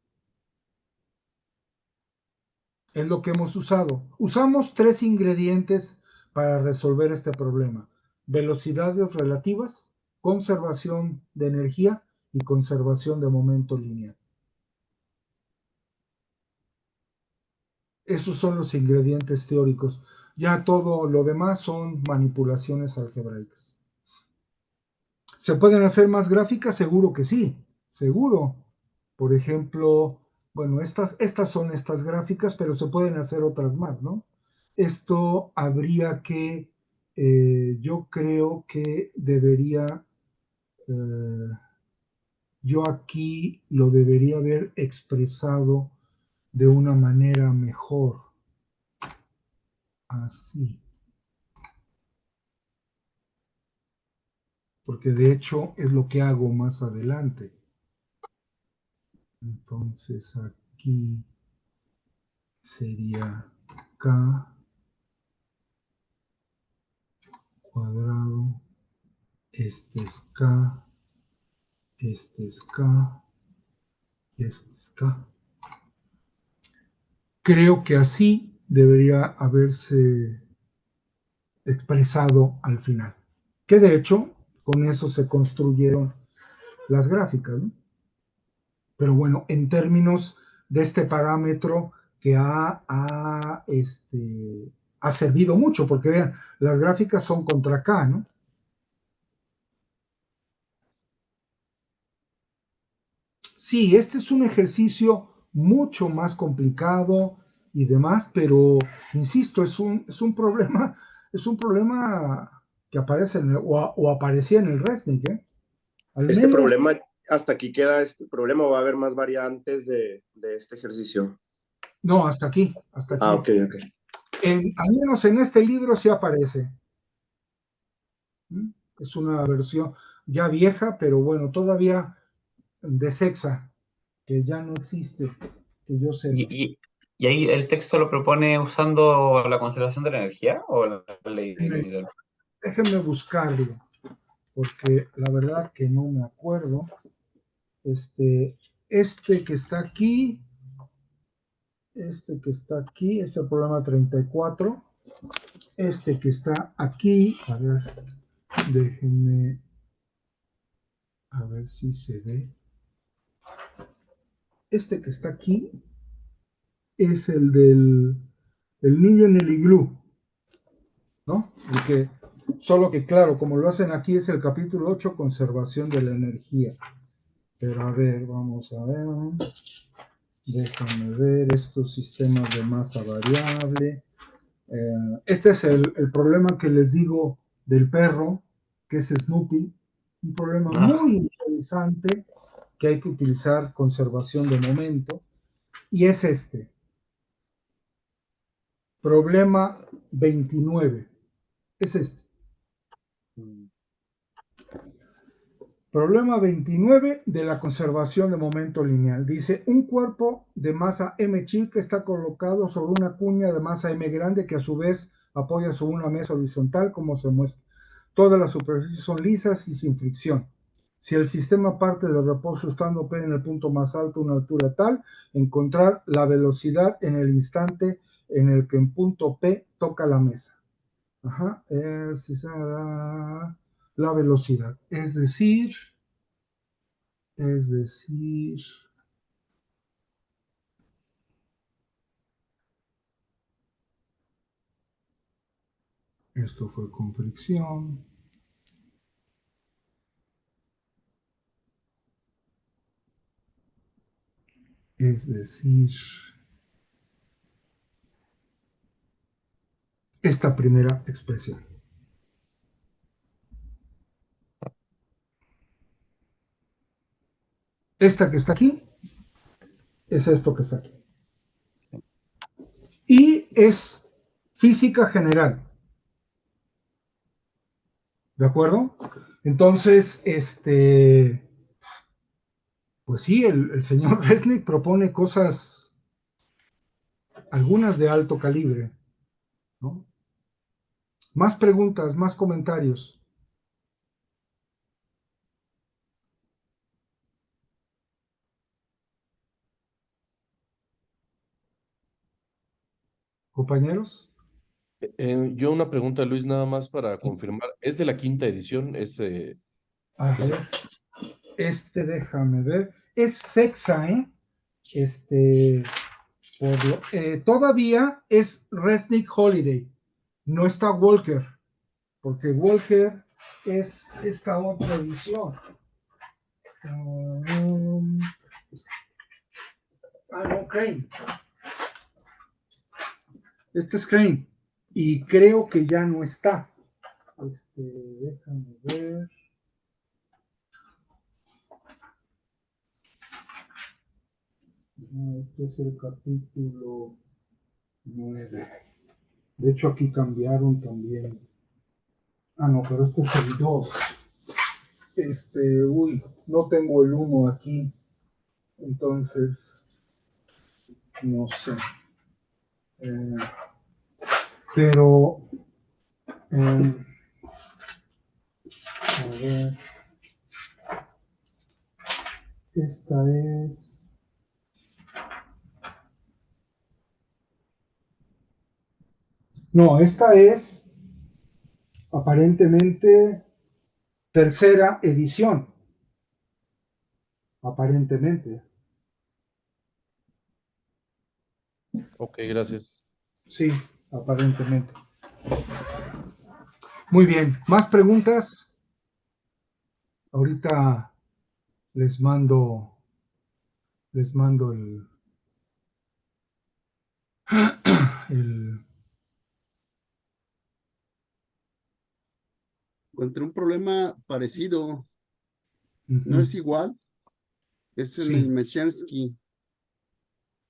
Es lo que hemos usado. Usamos tres ingredientes para resolver este problema: velocidades relativas, conservación de energía y conservación de momento lineal. Esos son los ingredientes teóricos. Ya todo lo demás son manipulaciones algebraicas. ¿Se pueden hacer más gráficas? Seguro que sí, seguro. Por ejemplo, bueno, estas son estas gráficas, pero se pueden hacer otras más, ¿no? Esto habría que, yo creo que debería, eh, yo aquí lo debería haber expresado de una manera mejor, así, porque de hecho es lo que hago más adelante. Entonces aquí sería K cuadrado, este es K, este es K, y este es K. Creo que así debería haberse expresado al final. Que de hecho, con eso se construyeron las gráficas, ¿no? Pero bueno, en términos de este parámetro que ha servido mucho, porque vean, las gráficas son contra K, ¿no? Sí, este es un ejercicio mucho más complicado y demás, pero insisto, es un problema que aparece o aparecía en el Resnick, ¿eh? Al Este menos, problema, hasta aquí queda este problema, o va a haber más variantes de este ejercicio. no, hasta aquí, hasta Ah, aquí. ok, ok. Al menos en este libro sí aparece. ¿Mm? Es una versión ya vieja, pero bueno, todavía de Sexa, que ya no existe, que yo sepa. Y ahí el texto lo propone usando la conservación de la energía o la ley de Déjenme, Newton. déjenme buscarlo, porque la verdad que no me acuerdo. Este, este que está aquí es el programa 34. Este que está aquí, a ver, déjenme, a ver si se ve. Este que está aquí es el niño en el iglú, ¿no? Solo que claro, como lo hacen aquí es el capítulo 8, conservación de la energía. Pero a ver, vamos a ver. Déjenme ver estos sistemas de masa variable. Este es el problema que les digo del perro, que es Snoopy. Un problema Ah, muy interesante que hay que utilizar conservación de momento. Y es este. Problema 29. Es este. Problema 29 de la conservación de momento lineal. Dice, un cuerpo de masa m chica está colocado sobre una cuña de masa m grande que a su vez apoya sobre una mesa horizontal como se muestra. Todas las superficies son lisas y sin fricción. Si el sistema parte del reposo estando P en el punto más alto, una altura tal, encontrar la velocidad en el instante en el que en punto P toca la mesa. Ajá, la velocidad. Es decir, esto fue con fricción. Es decir, esta primera expresión. Esta que está aquí es esto que está aquí. Y es física general. ¿De acuerdo? Entonces, pues sí, el señor Resnick propone cosas, algunas de alto calibre, ¿no? Más preguntas, más comentarios. Compañeros. Yo una pregunta, Luis, nada más para confirmar. ¿Es de la quinta edición? A ver, déjame ver. Es Sexa, ¿eh? Todavía es Resnick Holiday. No está Walker, porque Walker es esta otra edición. No, Crane. Este es Crane. Y creo que ya no está. Déjame ver. Este es el capítulo 9. De hecho, aquí cambiaron también. No, pero este es el 2. No tengo el 1 aquí. Entonces, no sé. Pero, a ver. Esta es. No, esta es aparentemente tercera edición. Aparentemente. Ok, gracias. Sí, aparentemente. Muy bien. ¿Más preguntas? Ahorita les mando el Encontré un problema parecido, no es igual, es en el sí. Meshensky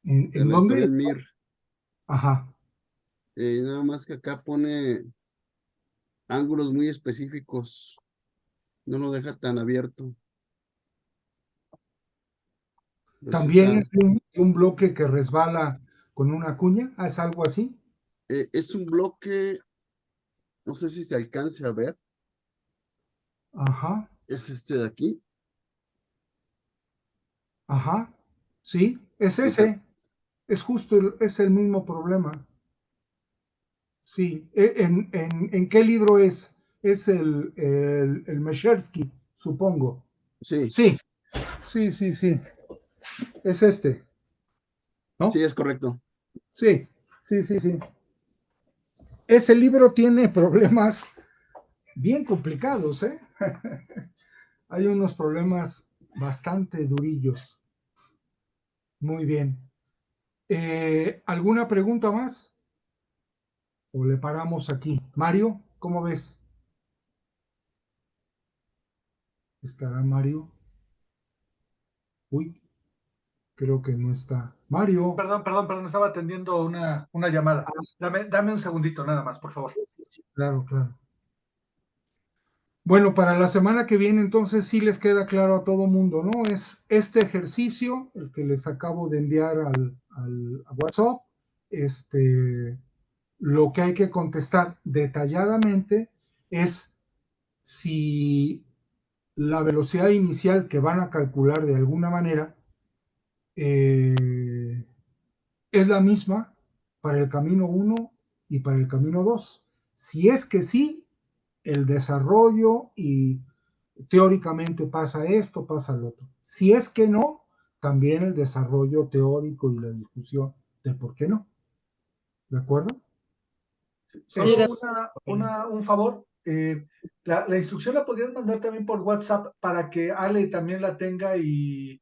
de ¿En la dónde? editorial Mir. Ajá. Nada más que acá pone ángulos muy específicos, no lo deja tan abierto. Pero sí También está, es un bloque que resbala con una cuña. ¿Es algo así? es un bloque, no sé si se alcance a ver, Ajá. es este de aquí. Ajá. Sí, es Y ta- ese. Es justo, es el mismo problema. Sí. ¿En qué libro es? Es el Meshersky, supongo. sí, Sí, sí, sí, sí. Es sí, ¿no? es correcto. Sí, sí, sí, sí. Ese libro tiene problemas bien complicados, ¿eh? Hay unos problemas bastante durillos. Muy bien. ¿Alguna pregunta más? ¿O le paramos aquí? Mario, ¿cómo ves? ¿Estará Mario? Uy, creo que no está. Mario. Perdón, estaba atendiendo una llamada. Dame un segundito nada más, por favor. Claro, claro. Bueno, para la semana que viene entonces sí les queda claro a todo mundo, ¿no? Es este ejercicio, el que les acabo de enviar a WhatsApp, lo que hay que contestar detalladamente es si la velocidad inicial que van a calcular de alguna manera es la misma para el camino 1 y para el camino 2. Si es que sí, el desarrollo y teóricamente pasa esto, pasa lo otro. Si es que no, también el desarrollo teórico y la discusión de por qué no. ¿De acuerdo? Solo un favor. La instrucción la podrías mandar también por WhatsApp para que Ale también la tenga y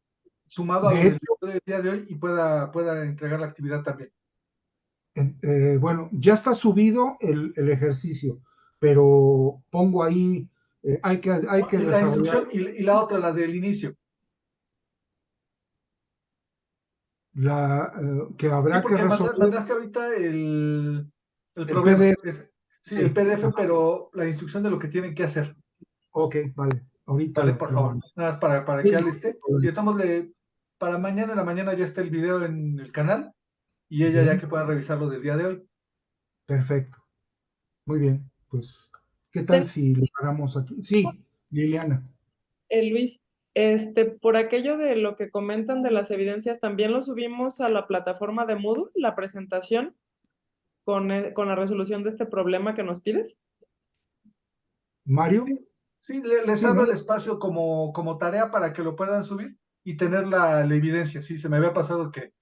sumado a lo De del hecho, día de hoy y pueda entregar la actividad también. bueno, ya está subido el ejercicio, pero pongo ahí, hay que Y la desarrollar. instrucción y la otra, la del inicio. que Sí, habrá que porque resolver mandaste ahorita el el problema. PDF. Sí, Sí. el PDF, pero la instrucción de lo que tienen que hacer. Ok, vale. Ahorita Vale, por lo favor. mando. Nada más para Sí, que Ale esté. Y entonces para mañana en la mañana ya está el video en el canal y ella ya bien, que pueda revisarlo del día de hoy. perfecto. Muy bien. Pues, ¿qué tal Ten- si lo paramos aquí? Sí, Liliana. Luis, por aquello de lo que comentan de las evidencias, ¿también lo subimos a la plataforma de Moodle, la presentación, con la resolución de este problema que nos pides? Mario. Sí, les Sí, abro ¿no? el espacio como tarea para que lo puedan subir y tener la evidencia. Sí, se me había pasado que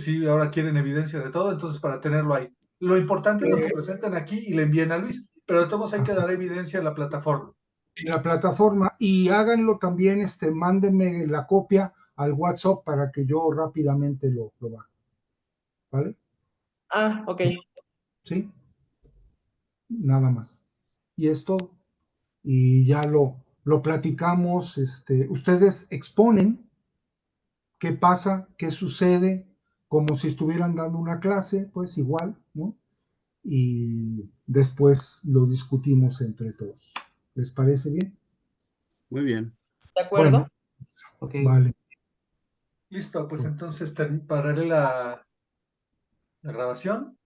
sí, ahora quieren evidencia de todo, entonces para tenerlo ahí. Lo importante es lo que presenten aquí y le envíen a Luis, pero de todos hay que dar evidencia en la plataforma. En la plataforma y háganlo también, mándenme la copia al WhatsApp para que yo rápidamente lo baje. ¿Vale? Ah, ok. ¿Sí? Nada más. Y esto, y ya lo platicamos, ustedes exponen qué pasa, qué sucede, como si estuvieran dando una clase, pues igual, ¿no? Y después lo discutimos entre todos. ¿Les parece bien? Muy bien. ¿De acuerdo? Bueno, Ok. vale. Listo, pues entonces pararé la grabación.